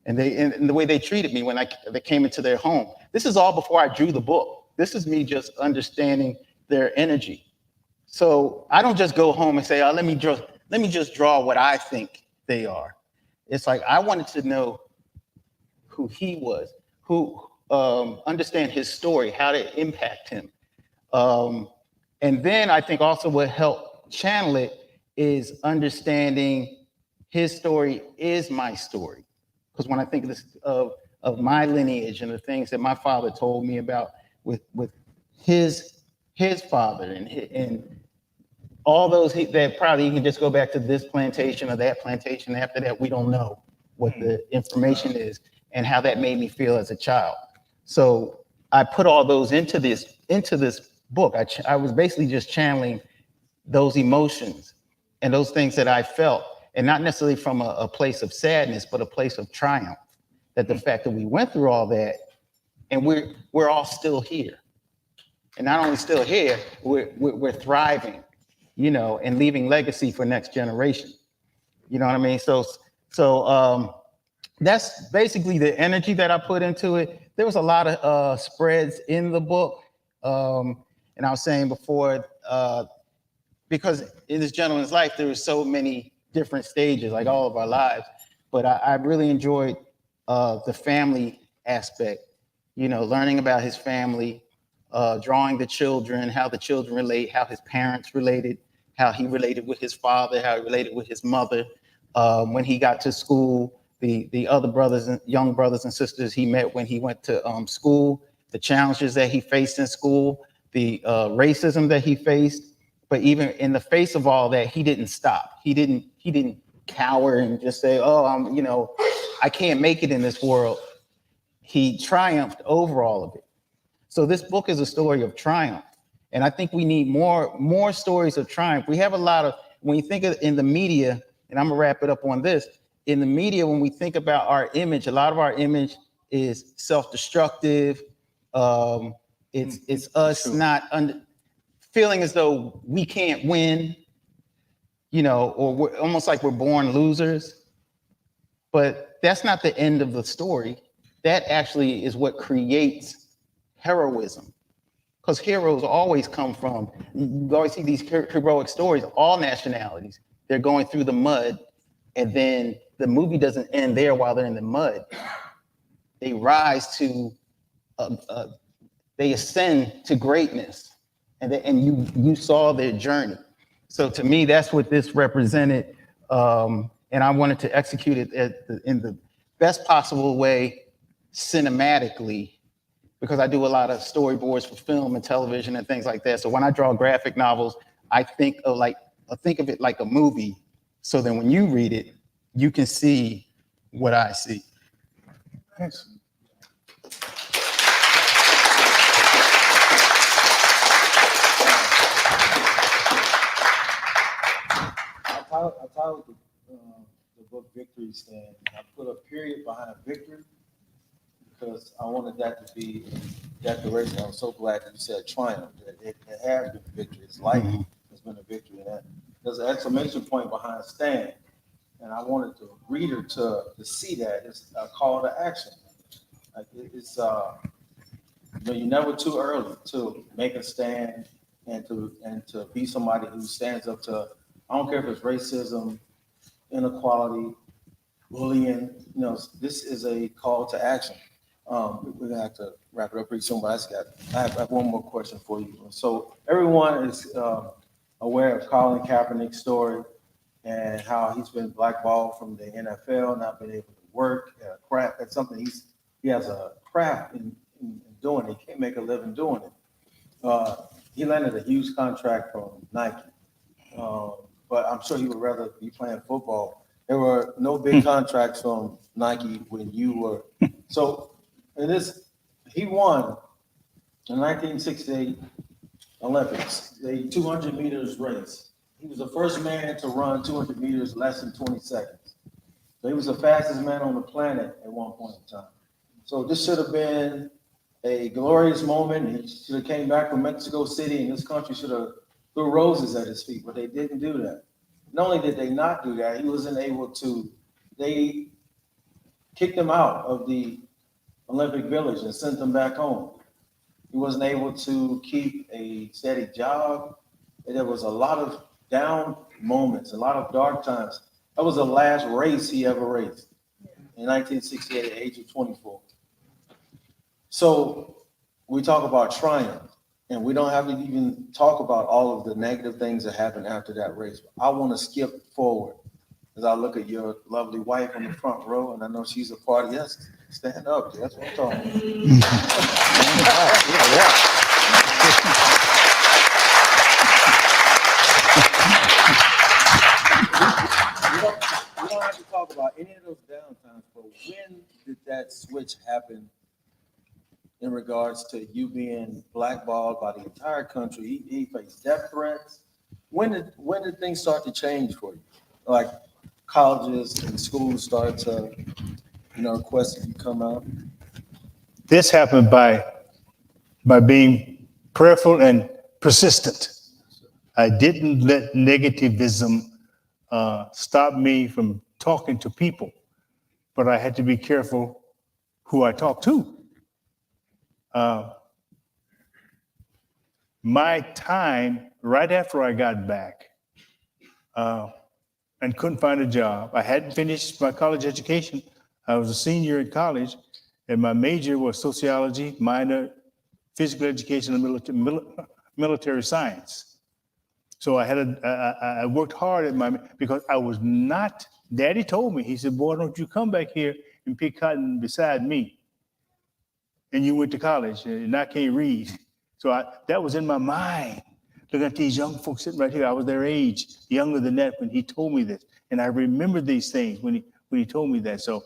Speaker 4: and the way they treated me when they came into their home. This is all before I drew the book. This is me just understanding their energy. So I don't just go home and say, oh, let me just draw what I think they are. It's like I wanted to know who he was, understand his story, how to impact him. And then I think also what helped channel it is understanding his story is my story. Because when I think of my lineage and the things that my father told me about with his father and all those that probably you can just go back to this plantation or that plantation. After that, we don't know what the information is and how that made me feel as a child. So I put all those into this book. I was basically just channeling those emotions and those things that I felt, and not necessarily from a place of sadness, but a place of triumph. That the fact that we went through all that, and we're all still here, and not only still here, we're thriving, and leaving legacy for next generation. You know what I mean? So that's basically the energy that I put into it. There was a lot of spreads in the book, and I was saying before, because in this gentleman's life, there were so many different stages, like all of our lives. But I really enjoyed the family aspect, learning about his family, drawing the children, how the children relate, how his parents related, how he related with his father, how he related with his mother. When he got to school, the other young brothers and sisters he met when he went to school, the challenges that he faced in school, the racism that he faced. But even in the face of all that, he didn't stop. He didn't cower and just say, oh, I can't make it in this world. He triumphed over all of it. So this book is a story of triumph. And I think we need more stories of triumph. We have a lot of, when you think of in the media, and I'm gonna wrap it up on this, in the media, when we think about our image, a lot of our image is self-destructive. It's us feeling as though we can't win, or we're almost like we're born losers. But that's not the end of the story. That actually is what creates heroism. Because heroes always come from, you always see these heroic stories, all nationalities. They're going through the mud, and then the movie doesn't end there while they're in the mud. They rise to, they ascend to greatness, and you saw their journey. So to me, that's what this represented, and I wanted to execute it in the best possible way, cinematically, because I do a lot of storyboards for film and television and things like that. So when I draw graphic novels, I think of it like a movie. So then when you read it, you can see what I see. Thanks.
Speaker 3: I titled the book Victory Stand. I put a period behind victory because I wanted that to be declaration. I was so glad that you said triumph. It has been a victory. His life has been a victory. And there's an exclamation point behind stand. And I wanted the reader to see that. It's a call to action. Like it's you're never too early to make a stand and to be somebody who stands up to, I don't care if it's racism, inequality, bullying, this is a call to action. We're gonna have to wrap it up pretty soon, but I have one more question for you. So everyone is aware of Colin Kaepernick's story and how he's been blackballed from the NFL, not being able to work, craft. That's something he has a craft in doing. He can't make a living doing it. He landed a huge contract from Nike, but I'm sure he would rather be playing football. There were no big contracts from Nike when you were. So he won the 1968 Olympics, the 200 meters race. He was the first man to run 200 meters less than 20 seconds. So he was the fastest man on the planet at one point in time. So this should have been a glorious moment. He should have came back from Mexico City, and this country should have threw roses at his feet, but they didn't do that. Not only did they not do that, he wasn't able to, they kicked him out of the Olympic Village and sent him back home. He wasn't able to keep a steady job. There was a lot of down moments, a lot of dark times. That was the last race he ever raced in 1968 at the age of 24. So we talk about triumph, and we don't have to even talk about all of the negative things that happened after that race. I want to skip forward as I look at your lovely wife in the front row, and I know she's a part of yes. Stand up, that's what I'm talking about. We don't have to talk about any of those downtimes, but when did that switch happen in regards to you being blackballed by the entire country? He faced death threats. When did things start to change for you? Like colleges and schools started to, request that you come out?
Speaker 1: This happened by being prayerful and persistent. I didn't let negativism stop me from talking to people, but I had to be careful who I talk to. My time right after I got back and couldn't find a job, I hadn't finished my college education. I was a senior in college, and my major was sociology, minor physical education and military science. So I worked hard at because I was not, Daddy told me, he said, boy, don't you come back here and pick cotton beside me. And you went to college and I can't read. So that was in my mind. Look at these young folks sitting right here. I was their age, younger than that when he told me this. And I remember these things when he told me that. So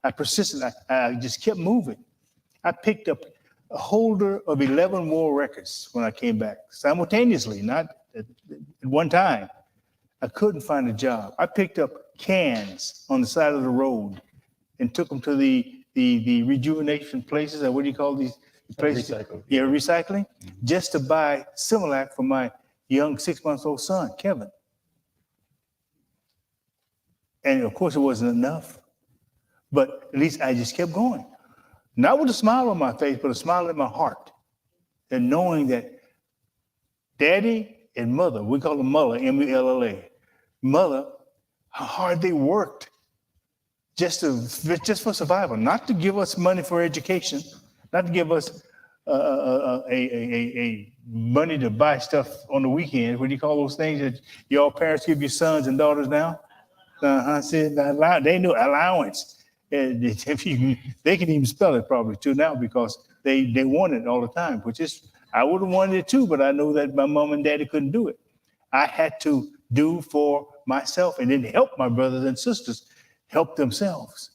Speaker 1: I persisted. I just kept moving. I picked up a holder of 11 more records when I came back simultaneously, not at one time. I couldn't find a job. I picked up cans on the side of the road and took them to the rejuvenation places, or what do you call these places?
Speaker 4: Recycling.
Speaker 1: Yeah, recycling, just to buy Similac for my young 6-month-old son, Kevin. And of course it wasn't enough, but at least I just kept going. Not with a smile on my face, but a smile in my heart. And knowing that Daddy and Mother, we call them Mulla, M-U-L-L-A, Mother, how hard they worked just for survival, not to give us money for education, not to give us a money to buy stuff on the weekend. What do you call those things that your parents give your sons and daughters now? They knew allowance. They can even spell it probably too now because they want it all the time, which is, I would have wanted it too, but I know that my mom and daddy couldn't do it. I had to do for myself and then help my brothers and sisters help themselves.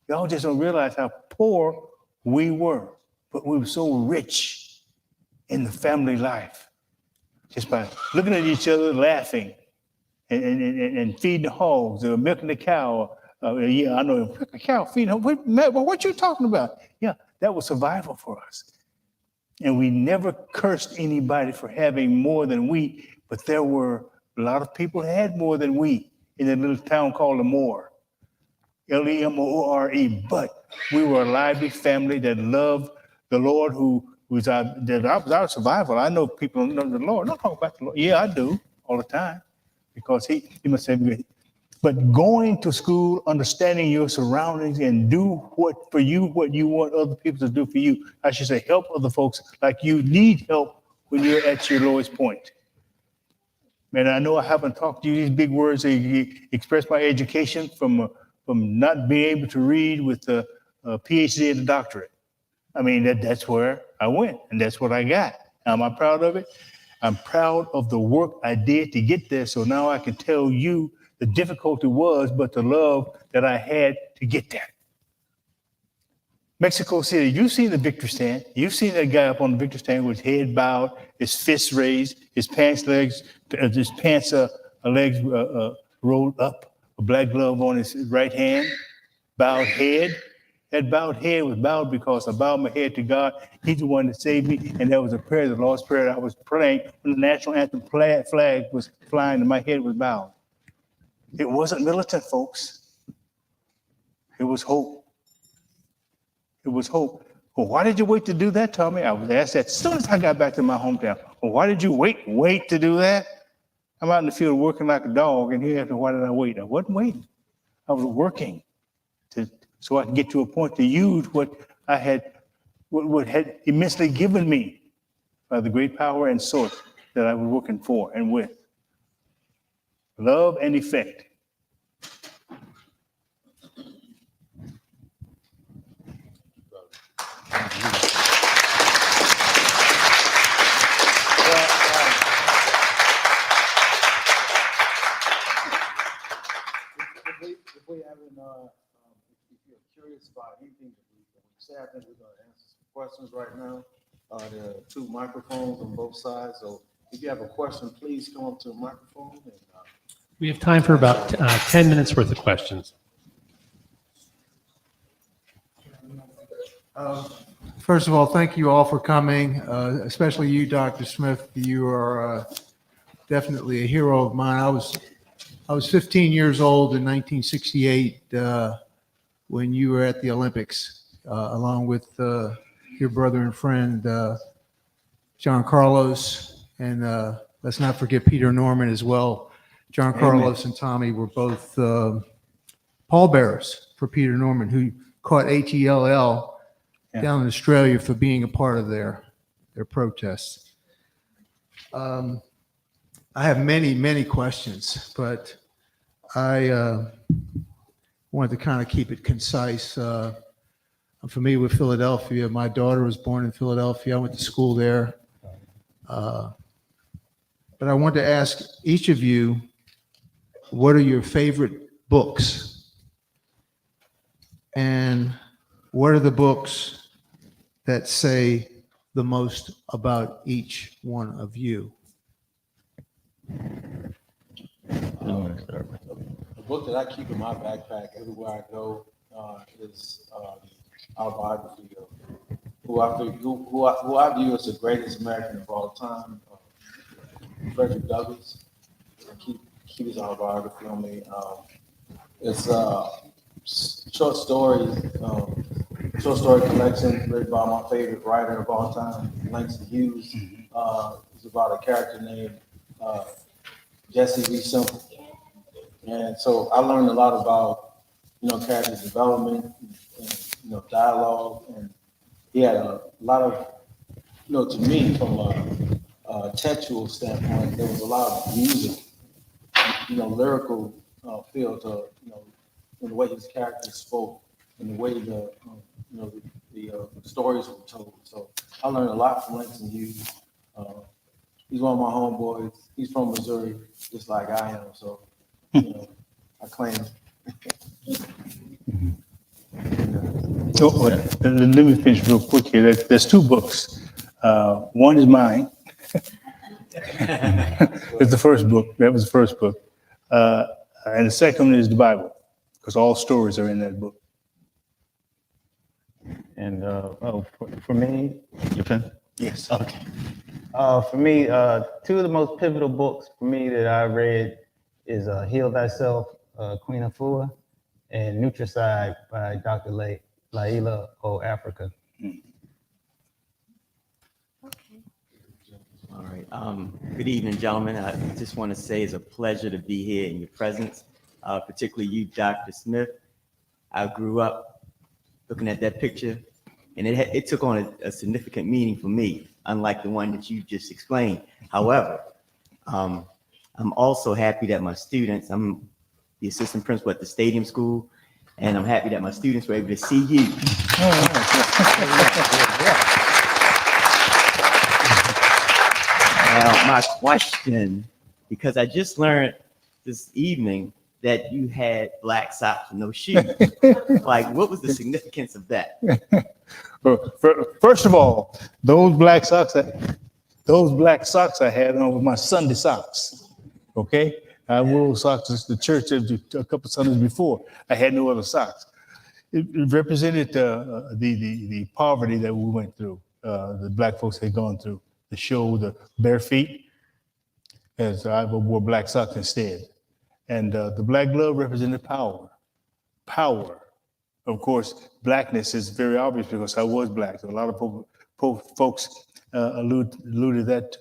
Speaker 1: Y'all just don't realize how poor we were, but we were so rich in the family life just by looking at each other, laughing and feeding the hogs or milking the cow. Yeah, I know, a cow feeding her. What you talking about? Yeah, that was survival for us. And we never cursed anybody for having more than we, but there were A lot of people had more than we in a little town called Lemoore. Lemore, but we were a lively family that loved the Lord, who was our survival. I know people don't know the Lord. Don't talk about the Lord. Yeah, I do all the time, because he must say. But going to school, understanding your surroundings, and do what you want other people to do for you. I should say, help other folks like you need help when you're at your lowest point. Man, I know I haven't talked to you these big words. He expressed my education from not being able to read with a PhD and a doctorate. I mean, that's where I went, and that's what I got. Am I proud of it? I'm proud of the work I did to get there. So now I can tell you the difficulty was, but the love that I had to get there. Mexico City, you've seen the victory stand. You've seen that guy up on the victory stand with his head bowed, his fists raised, his pants legs rolled up, a black glove on his right hand, bowed head. That bowed head was bowed because I bowed my head to God. He's the one that saved me. And that was a prayer, the Lord's Prayer I was praying when the national anthem flag was flying and my head was bowed. It wasn't militant, folks. It was hope. It was hope. Well, why did you wait to do that, Tommie? I was asked that as soon as I got back to my hometown. Well, why did you wait to do that? I'm out in the field working like a dog, and he asked me, why did I wait? I wasn't waiting. I was working so I can get to a point to use what I had, what had immensely given me by the great power and source that I was working for and with. Love and effect.
Speaker 3: If you're curious about anything that we say, I think we're going to answer some questions right now. There are 2 microphones on both sides, so if you have a question, please come up to a microphone. And,
Speaker 5: we have time for about 10 minutes worth of questions.
Speaker 6: First of all, thank you all for coming, especially you, Dr. Smith. You are definitely a hero of mine. I was 15 years old in 1968 when you were at the Olympics, along with your brother and friend, John Carlos, and let's not forget Peter Norman as well. John Carlos and Tommie were both pallbearers for Peter Norman, who caught HELL down in Australia for being a part of their protests. I have many questions, but I wanted to kind of keep it concise. I'm familiar with Philadelphia. My daughter was born in Philadelphia. I went to school there. But I want to ask each of you, what are your favorite books? And what are the books that say the most about each one of you?
Speaker 3: The book that I keep in my backpack everywhere I go is our biography of who I view as the greatest American of all time, Frederick Douglass. I keep his autobiography on me. It's short story collection written by my favorite writer of all time, Langston Hughes. It's about a character named Jesse V. Simple. And so I learned a lot about, character development and, dialogue. And he had a lot of, to me, from a textual standpoint, there was a lot of music, lyrical feel to, the way his characters spoke and the way the stories were told. So I learned a lot from Langston Hughes. He's one of my homeboys. He's from Missouri, just like I am. So, I claim.
Speaker 1: Let me finish real quick here. There's 2 books. One is mine. It's the first book. That was the first book. And the second is the Bible, because all stories are in that book.
Speaker 4: And for me, your pen?
Speaker 3: Yes.
Speaker 4: Okay. For me, two of the most pivotal books for me that I read is Heal Thyself, Queen Afua, and Nutricide by Dr. Laila O. Africa.
Speaker 7: All right. Good evening, gentlemen. I just want to say it's a pleasure to be here in your presence, particularly you, Dr. Smith. I grew up looking at that picture, and it took on a significant meaning for me, unlike the one that you just explained. However, I'm also happy that my students, I'm the assistant principal at the Stadium School, and I'm happy that my students were able to see you. Now, my question, because I just learned this evening that you had black socks with no shoes. Like, what was the significance of that?
Speaker 1: First of all, those black socks I had on were my Sunday socks. Okay, I wore those socks to church a couple Sundays before. I had no other socks. It represented the poverty that we went through. The black folks had gone through. To show the bare feet, as I wore black socks instead. And the black glove represented power. Power. Of course, blackness is very obvious because I was black. So a lot of folks alluded that,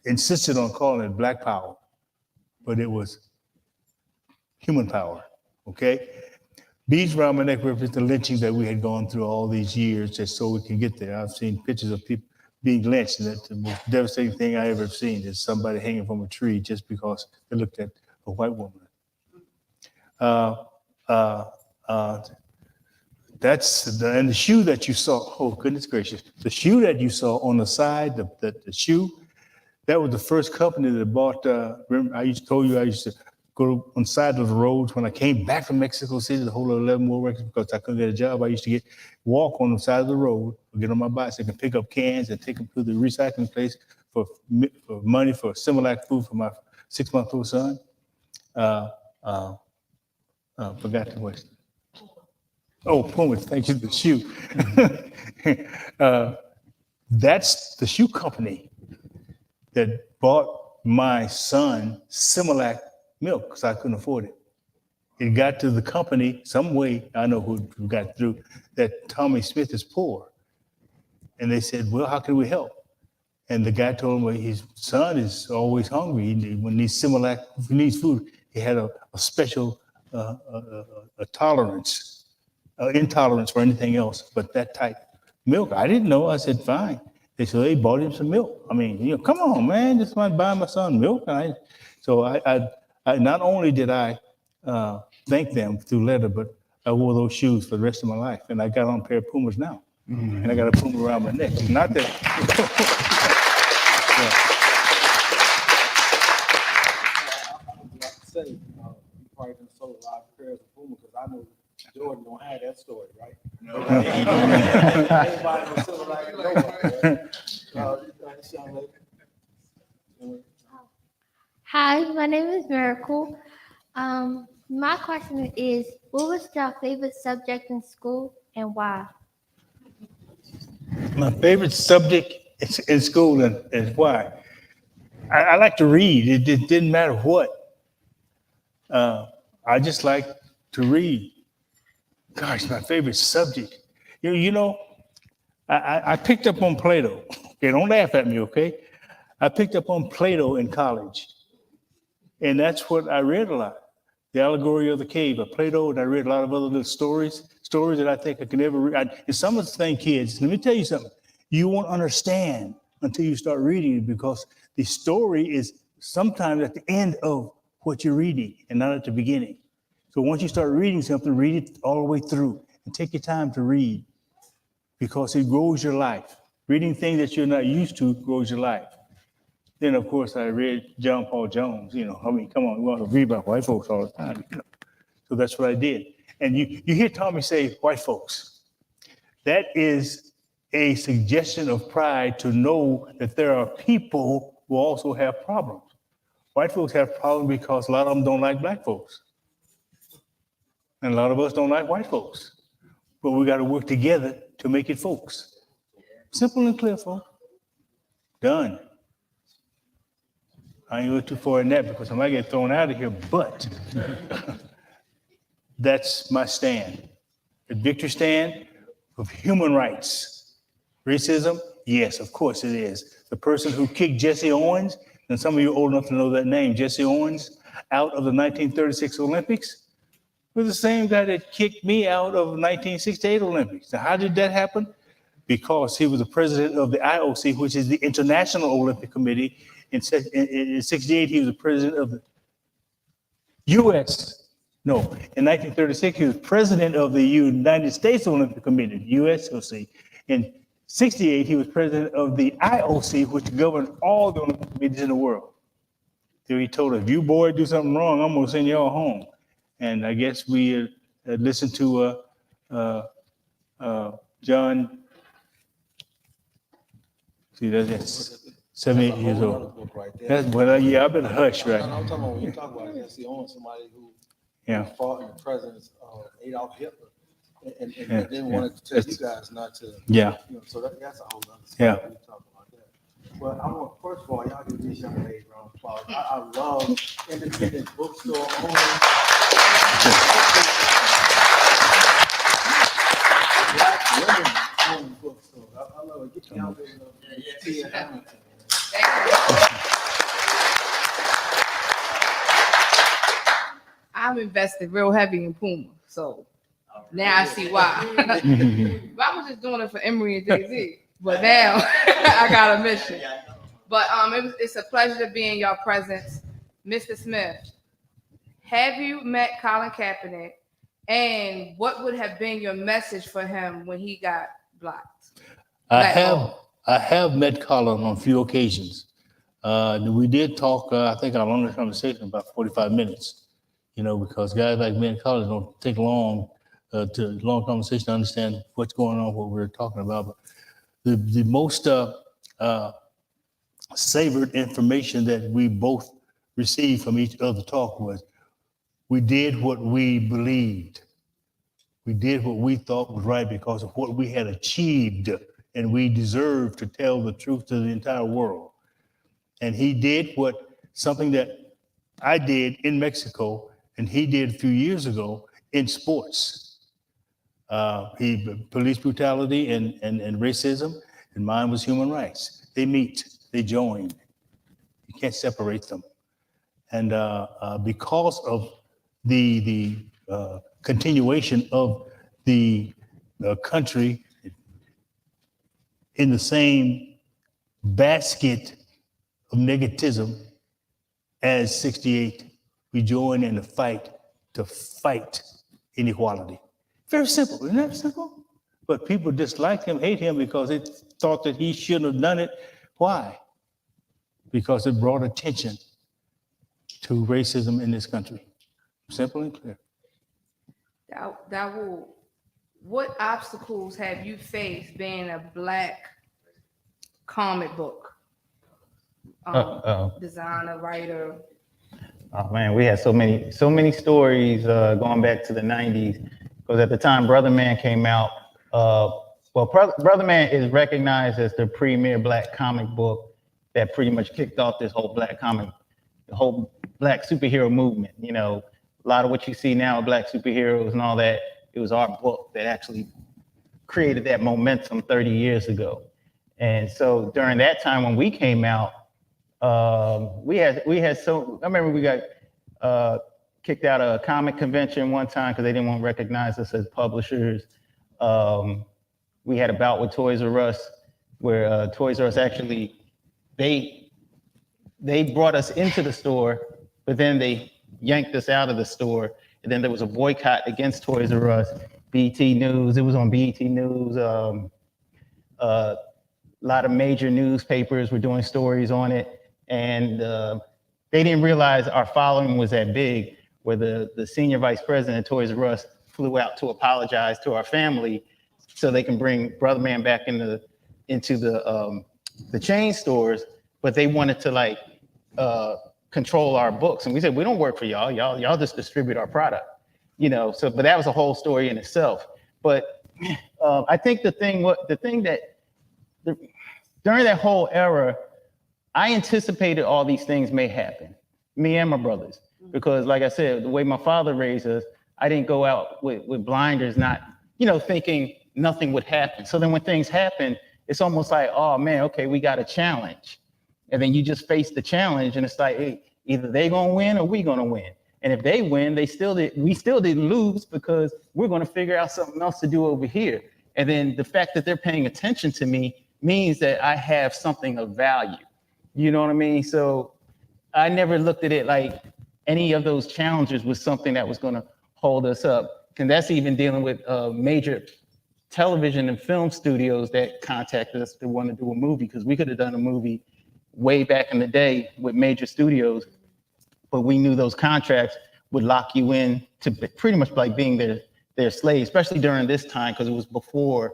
Speaker 1: insisted on calling it black power, but it was human power, okay? Beads around my neck represent the lynching that we had gone through all these years just so we can get there. I've seen pictures of people being lynched, and that's the most devastating thing I ever seen is somebody hanging from a tree just because they looked at a white woman. And the shoe that you saw, oh goodness gracious, the shoe that you saw on the side, the shoe, that was the first company that bought, remember I used to go on the side of the roads when I came back from Mexico City, the whole 11 more records because I couldn't get a job. I used to walk on the side of the road, get on my bicycle and pick up cans and take them to the recycling place for money for Similac food for my 6-month-old son. Forgot the question. Oh, Puma, thank you, the shoe. That's the shoe company that bought my son Similac milk because I couldn't afford it. It got to the company some way, I know who got through, that Tommie Smith is poor. And they said, well, how can we help? And the guy told him, well, his son is always hungry. When he needs Similac, if he needs food, he had a special intolerance for anything else but that type milk. I didn't know. I said, fine. They said, they bought him some milk. I mean, come on, man, just want to buy my son milk. So I not only did I thank them through letter, but I wore those shoes for the rest of my life. And I got on a pair of Pumas now. Mm-hmm. And I got a Puma around my neck. Not that.
Speaker 3: You probably done sold a lot of pairs of Puma because I know Jordan don't have that story, right? No. Everybody don't sell like nobody.
Speaker 8: Hi, my name is Miracle. My question is, what was your favorite subject in school and why?
Speaker 1: My favorite subject in school and why? I like to read. It didn't matter what. I just like to read. Gosh, my favorite subject. I picked up on Plato. Okay, don't laugh at me, okay? I picked up on Plato in college. And that's what I read a lot. The Allegory of the Cave by Plato, and I read a lot of other little stories that I think I could never read. And some of the things, kids, let me tell you something. You won't understand until you start reading it because the story is sometimes at the end of what you're reading and not at the beginning. So once you start reading something, read it all the way through and take your time to read because it grows your life. Reading things that you're not used to grows your life. Then, of course, I read John Paul Jones. Come on, we want to read about white folks all the time. So that's what I did. And you hear Tommie say, white folks. That is a suggestion of pride to know that there are people who also have problems. White folks have problems because a lot of them don't like black folks. And a lot of us don't like white folks. But we got to work together to make it folks. Simple and clear, folks. Done. I ain't go too far in that because I might get thrown out of here, but that's my stand. The victory stand of human rights. Racism? Yes, of course it is. The person who kicked Jesse Owens, and some of you are old enough to know that name, Jesse Owens, out of the 1936 Olympics, was the same guy that kicked me out of the 1968 Olympics. Now, how did that happen? Because he was the president of the IOC, which is the International Olympic Committee. In 68, he was the president of the U.S. No, in 1936, he was president of the United States Olympic Committee, USOC. In 68, he was president of the IOC, which governed all the Olympic committees in the world. So he told us, if you boys do something wrong, I'm gonna send y'all home. And I guess we listened to John. See, that's 78 years old. That's, well, yeah, I better hush, right?
Speaker 3: I'm talking about when you talk about Jesse Owens, somebody who
Speaker 1: Yeah.
Speaker 3: fought in the presence of Adolf Hitler, and
Speaker 1: Yeah,
Speaker 3: then
Speaker 1: yeah.
Speaker 3: wanted to tell you guys not to.
Speaker 1: Yeah.
Speaker 3: You know, so that's a whole other story.
Speaker 1: Yeah.
Speaker 3: We talk about that. But I want, first of all, y'all give this young lady a round of applause. I love independent bookstore owners. Black women own bookstores. I love it. Get me out there. Tia Hamilton.
Speaker 9: I'm invested real heavy in Puma, so now I see why. I was just doing it for Emory and Jay-Z, but now I got a mission. But it's a pleasure to be in your presence. Mr. Smith, have you met Colin Kaepernick, and what would have been your message for him when he got blocked?
Speaker 1: I have met Colin on a few occasions. We did talk, I think our longest conversation about 45 minutes, you know, because guys like me and Colin don't take long conversation to understand what's going on, what we're talking about. But the most savored information that we both received from each other talk was, we did what we believed. We did what we thought was right because of what we had achieved, and we deserved to tell the truth to the entire world. And he did something that I did in Mexico, and he did a few years ago in sports. Police brutality and racism, and mine was human rights. They meet, they join. You can't separate them. And because of the continuation of the country in the same basket of negativism as 68, we join in the fight to fight inequality. Very simple, isn't that simple? But people dislike him, hate him because they thought that he shouldn't have done it. Why? Because it brought attention to racism in this country. Simple and clear.
Speaker 9: Dawud, what obstacles have you faced being a Black comic book designer, writer?
Speaker 4: Oh man, we had so many stories going back to the 90s. Because at the time Brother Man came out, Brother Man is recognized as the premier Black comic book that pretty much kicked off this whole Black superhero movement. You know, a lot of what you see now, Black superheroes and all that, it was our book that actually created that momentum 30 years ago. And so during that time when we came out, I remember we got kicked out of a comic convention one time because they didn't want to recognize us as publishers. We had a bout with Toys R Us where Toys R Us actually, they brought us into the store, but then they yanked us out of the store. And then there was a boycott against Toys R Us. BET News, it was on BET News. A lot of major newspapers were doing stories on it. And they didn't realize our following was that big, where the senior vice president of Toys R Us flew out to apologize to our family so they can bring Brother Man back into the chain stores, but they wanted to control our books. And we said, we don't work for y'all. Y'all just distribute our product, you know? So, but that was a whole story in itself. But I think during that whole era, I anticipated all these things may happen, me and my brothers, because like I said, the way my father raised us, I didn't go out with blinders, not, thinking nothing would happen. So then when things happen, it's almost like, oh man, okay, we got a challenge. And then you just face the challenge and it's like, hey, either they gonna win or we gonna win. And if they win, we still didn't lose because we're gonna figure out something else to do over here. And then the fact that they're paying attention to me means that I have something of value. You know what I mean? So I never looked at it like any of those challenges was something that was gonna hold us up. And that's even dealing with major television and film studios that contacted us to want to do a movie, because we could have done a movie way back in the day with major studios, but we knew those contracts would lock you in to pretty much like being their slave, especially during this time, because it was before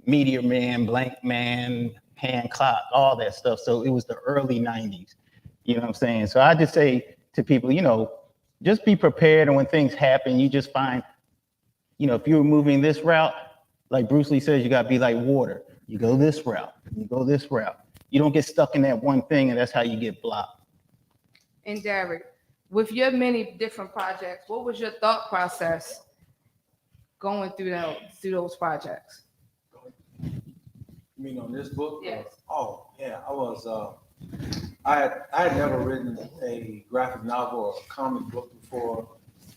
Speaker 4: Meteor Man, Blank Man, Hand Clock, all that stuff. So it was the early 90s. You know what I'm saying? So I just say to people, just be prepared. And when things happen, you just find, if you're moving this route, like Bruce Lee says, you got to be like water. You go this route, you go this route. You don't get stuck in that one thing, and that's how you get blocked.
Speaker 9: And Derrick, with your many different projects, what was your thought process going through those projects?
Speaker 3: You mean on this book?
Speaker 9: Yes.
Speaker 3: Oh, yeah. I had never written a graphic novel or a comic book before.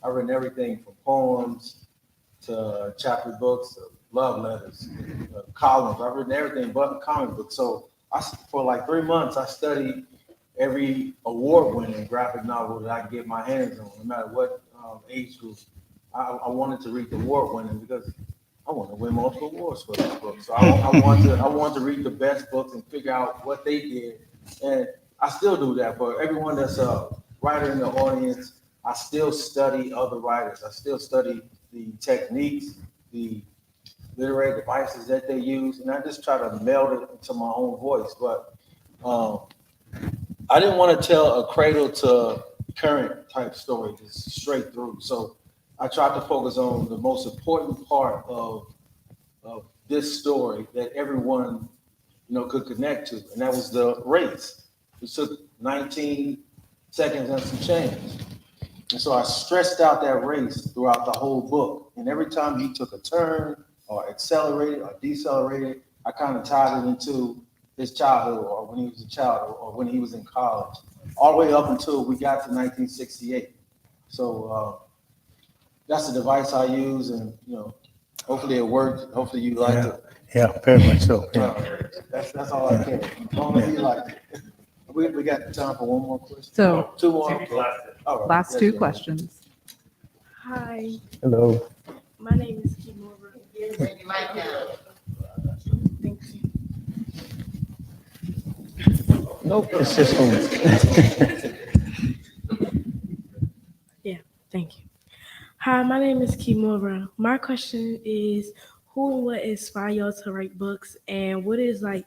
Speaker 3: I've written everything from poems to chapter books, to love letters, columns. I've written everything but a comic book. So for like 3 months, I studied every award-winning graphic novel that I could get my hands on, no matter what age group. I wanted to read the award-winning because I want to win multiple awards for this book. So I want to read the best books and figure out what they did. And I still do that. For everyone that's a writer in the audience, I still study other writers. I still study the techniques, the literary devices that they use, and I just try to meld it into my own voice. But I didn't want to tell a cradle to current type story, just straight through. So I tried to focus on the most important part of this story that everyone, could connect to, and that was the race. It took 19 seconds and some change. And so I stressed out that race throughout the whole book. And every time he took a turn or accelerated or decelerated, I kind of tied it into his childhood, or when he was a child, or when he was in college, all the way up until we got to 1968. So that's the device I use, and hopefully it worked. Hopefully you liked it.
Speaker 1: Yeah, very much so. Yeah.
Speaker 3: That's all I care. As long as you liked it. We got time for one more question.
Speaker 10: So,
Speaker 3: two more. Okay. All right.
Speaker 10: last
Speaker 3: Yes,
Speaker 10: two
Speaker 3: ma'am.
Speaker 10: questions.
Speaker 11: Hi,
Speaker 4: Hello.
Speaker 11: my name is Kimura. Thank you.
Speaker 4: Nope, it's just
Speaker 11: Yeah, thank you. Hi, my name is Kimura. My question is, who and what inspire y'all to write books, and what is like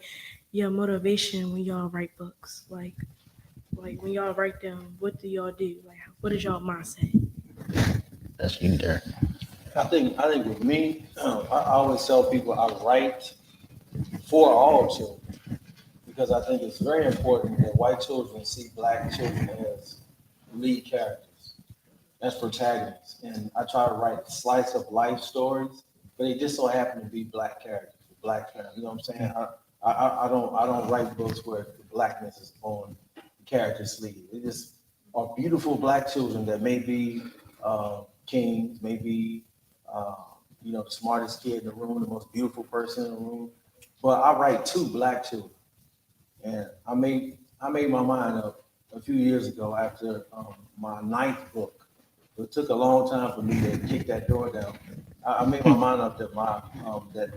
Speaker 11: your motivation when y'all write books? Like when y'all write them, what do y'all do? Like, what is y'all mindset?
Speaker 4: That's you, Derrick.
Speaker 3: I think with me, I always tell people I write for all children, because I think it's very important that white children see black children as lead characters, as protagonists. And I try to write slice of life stories, but they just so happen to be black characters, black parents. You know what I'm saying? I don't write books where the blackness is on the character's sleeve. They just are beautiful black children that may be kings, may be the smartest kid in the room, the most beautiful person in the room. But I write to black children. And I made my mind up a few years ago after my 9th book. It took a long time for me to kick that door down. I made my mind up that that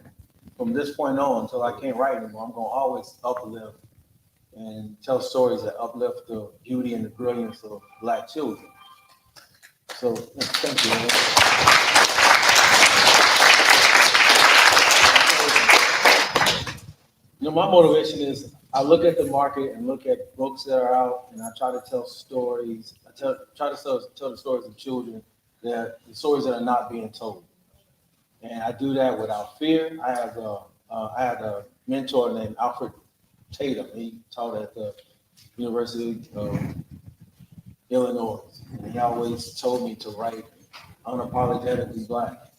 Speaker 3: from this point on, until I can't write anymore, I'm gonna always uplift and tell stories that uplift the beauty and the brilliance of black children. So thank you. My motivation is I look at the market and look at books that are out, and I try to tell stories. I try to tell the stories of children, the stories that are not being told. And I do that without fear. I had a mentor named Alfred Tatum. He taught at the University of Illinois. And he always told me to write unapologetically Black.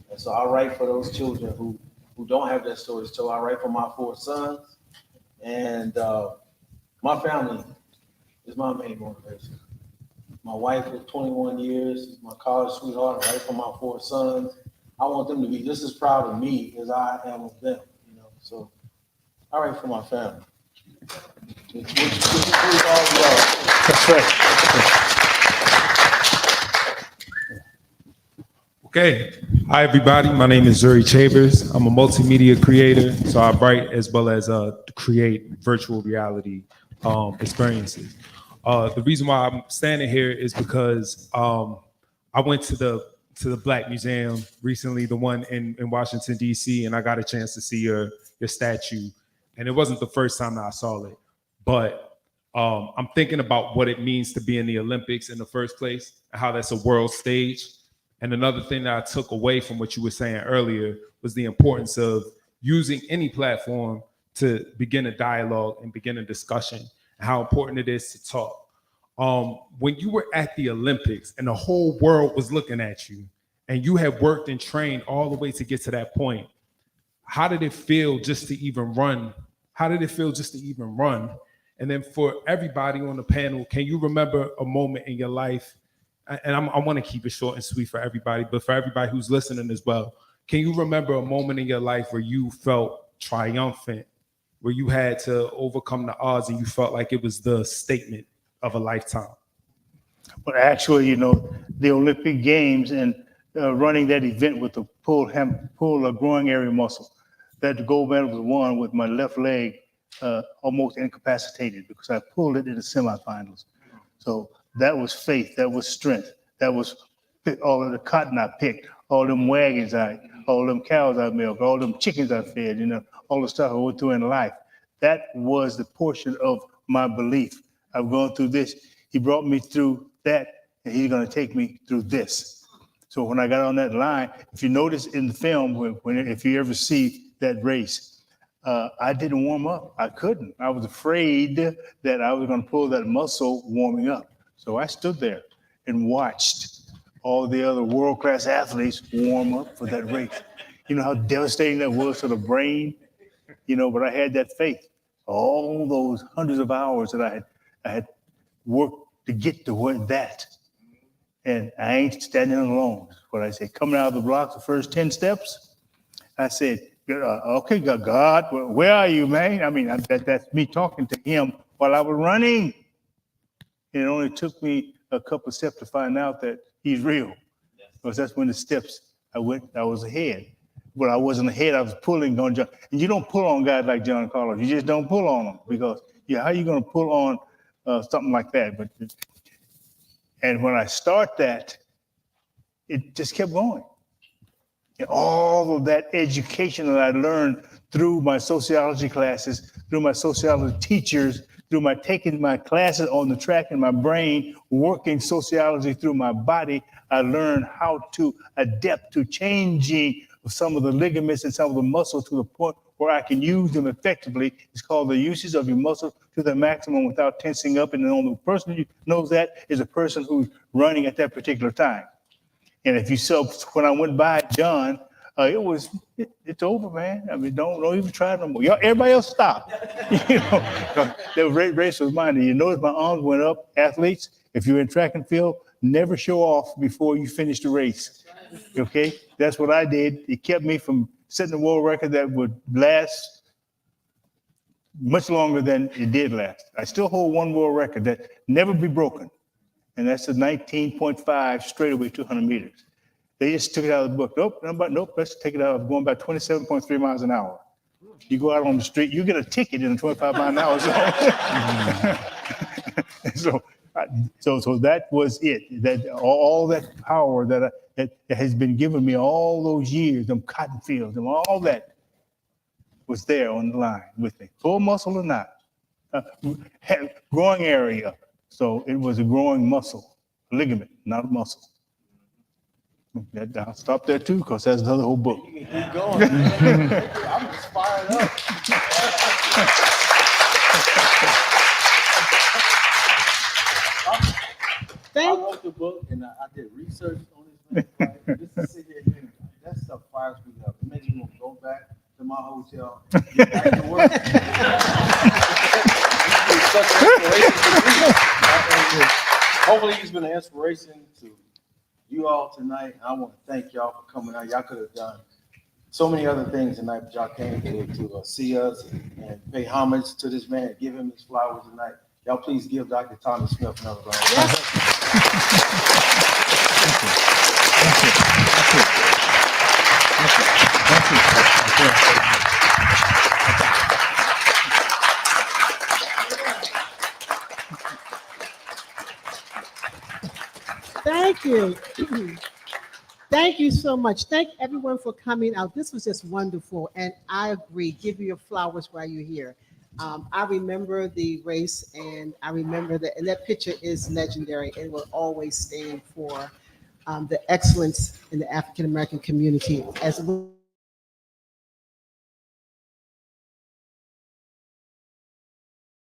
Speaker 3: And so I write for those children who don't have their stories told. I write for my 4 sons, and my family is my main motivation. My wife of 21 years, my college sweetheart. I write for my 4 sons. I want them to be just as proud of me as I am of them. So I write for my family. Which includes all of y'all.
Speaker 1: That's right.
Speaker 10: Okay. Hi, everybody. My name is Zuri Chambers. I'm a multimedia creator, so I write as well as create virtual reality experiences. The reason why I'm standing here is because I went to the Black Museum recently, the one in Washington, D.C., and I got a chance to see your statue. And it wasn't the first time that I saw it, but I'm thinking about what it means to be in the Olympics in the first place and how that's a world stage. And another thing that I took away from what you were saying earlier was the importance of using any platform to begin a dialogue and begin a discussion, and how important it is to talk. When you were at the Olympics and the whole world was looking at you and you had worked and trained all the way to get to that point, how did it feel just to even run? How did it feel just to even run? And then for everybody on the panel, can you remember a moment in your life? And I want to keep it short and sweet for everybody, but for everybody who's listening as well, can you remember a moment in your life where you felt triumphant, where you had to overcome the odds and you felt like it was the statement of a lifetime?
Speaker 1: But actually, the Olympic Games and running that event with the pull growing area muscle, that gold medal was won with my left leg almost incapacitated because I pulled it in the semifinals. So that was faith, that was strength, that was all of the cotton I picked, all them wagons all them cows I milked, all them chickens I fed, all the stuff I went through in life. That was the portion of my belief. I've gone through this. He brought me through that, and he's going to take me through this. So when I got on that line, if you notice in the film, if you ever see that race, I didn't warm up. I couldn't. I was afraid that I was going to pull that muscle warming up. So I stood there and watched all the other world-class athletes warm up for that race. You know how devastating that was to the brain? But I had that faith. All those hundreds of hours that I had worked to get to that. And I ain't standing alone. What I said, coming out of the blocks, the first 10 steps, I said, okay, God, where are you, man? I mean, that's me talking to him while I was running. And it only took me a couple of steps to find out that he's real. Because that's when the steps I was ahead. But I wasn't ahead, I was pulling on John. And you don't pull on guys like John Carlos. You just don't pull on them because, how are you going to pull on something like that? And when I start that, it just kept going. And all of that education that I learned through my sociology classes, through my sociology teachers, through my taking my classes on the track in my brain, working sociology through my body, I learned how to adapt to changing some of the ligaments and some of the muscles to the point where I can use them effectively. It's called the usage of your muscles to the maximum without tensing up. And the only person who knows that is a person who's running at that particular time. And if you saw when I went by John, it's over, man. I mean, don't even try no more. Everybody else stop. The race was mine. And you notice my arms went up. Athletes, if you're in track and field, never show off before you finish the race. Okay, that's what I did. It kept me from setting a world record that would last much longer than it did last. I still hold one world record that never be broken, and that's the 19.5 straightaway 200 meters. They just took it out of the book. Nope, let's take it out. I'm going about 27.3 miles an hour. You go out on the street, you get a ticket in a 25 mile an hour zone. So that was it. That all that power that has been given me all those years, them cotton fields, and all that was there on the line with me. Full muscle or not, growing area. So it was a growing muscle, ligament, not a muscle. I'll stop there too, because that's another whole book.
Speaker 3: Keep going. I'm just fired up. the book and I did research on this man. Like, just to sit here and hear him, that stuff fires me up. It makes me want to go back to my hotel, get back to work. He's such an inspiration to me. Hopefully, he's been an inspiration to you all tonight. I want to thank y'all for coming out. Y'all could have done so many other things tonight, but y'all came to see us and pay homage to this man, give him his flowers tonight. Y'all please give Dr. Tommie Smith another round.
Speaker 2: Thank you. Thank you so much. Thank everyone for coming out. This was just wonderful. And I agree, give you your flowers while you're here. I remember the race and I remember that, and that picture is legendary and will always stand for the excellence in the African-American community as well.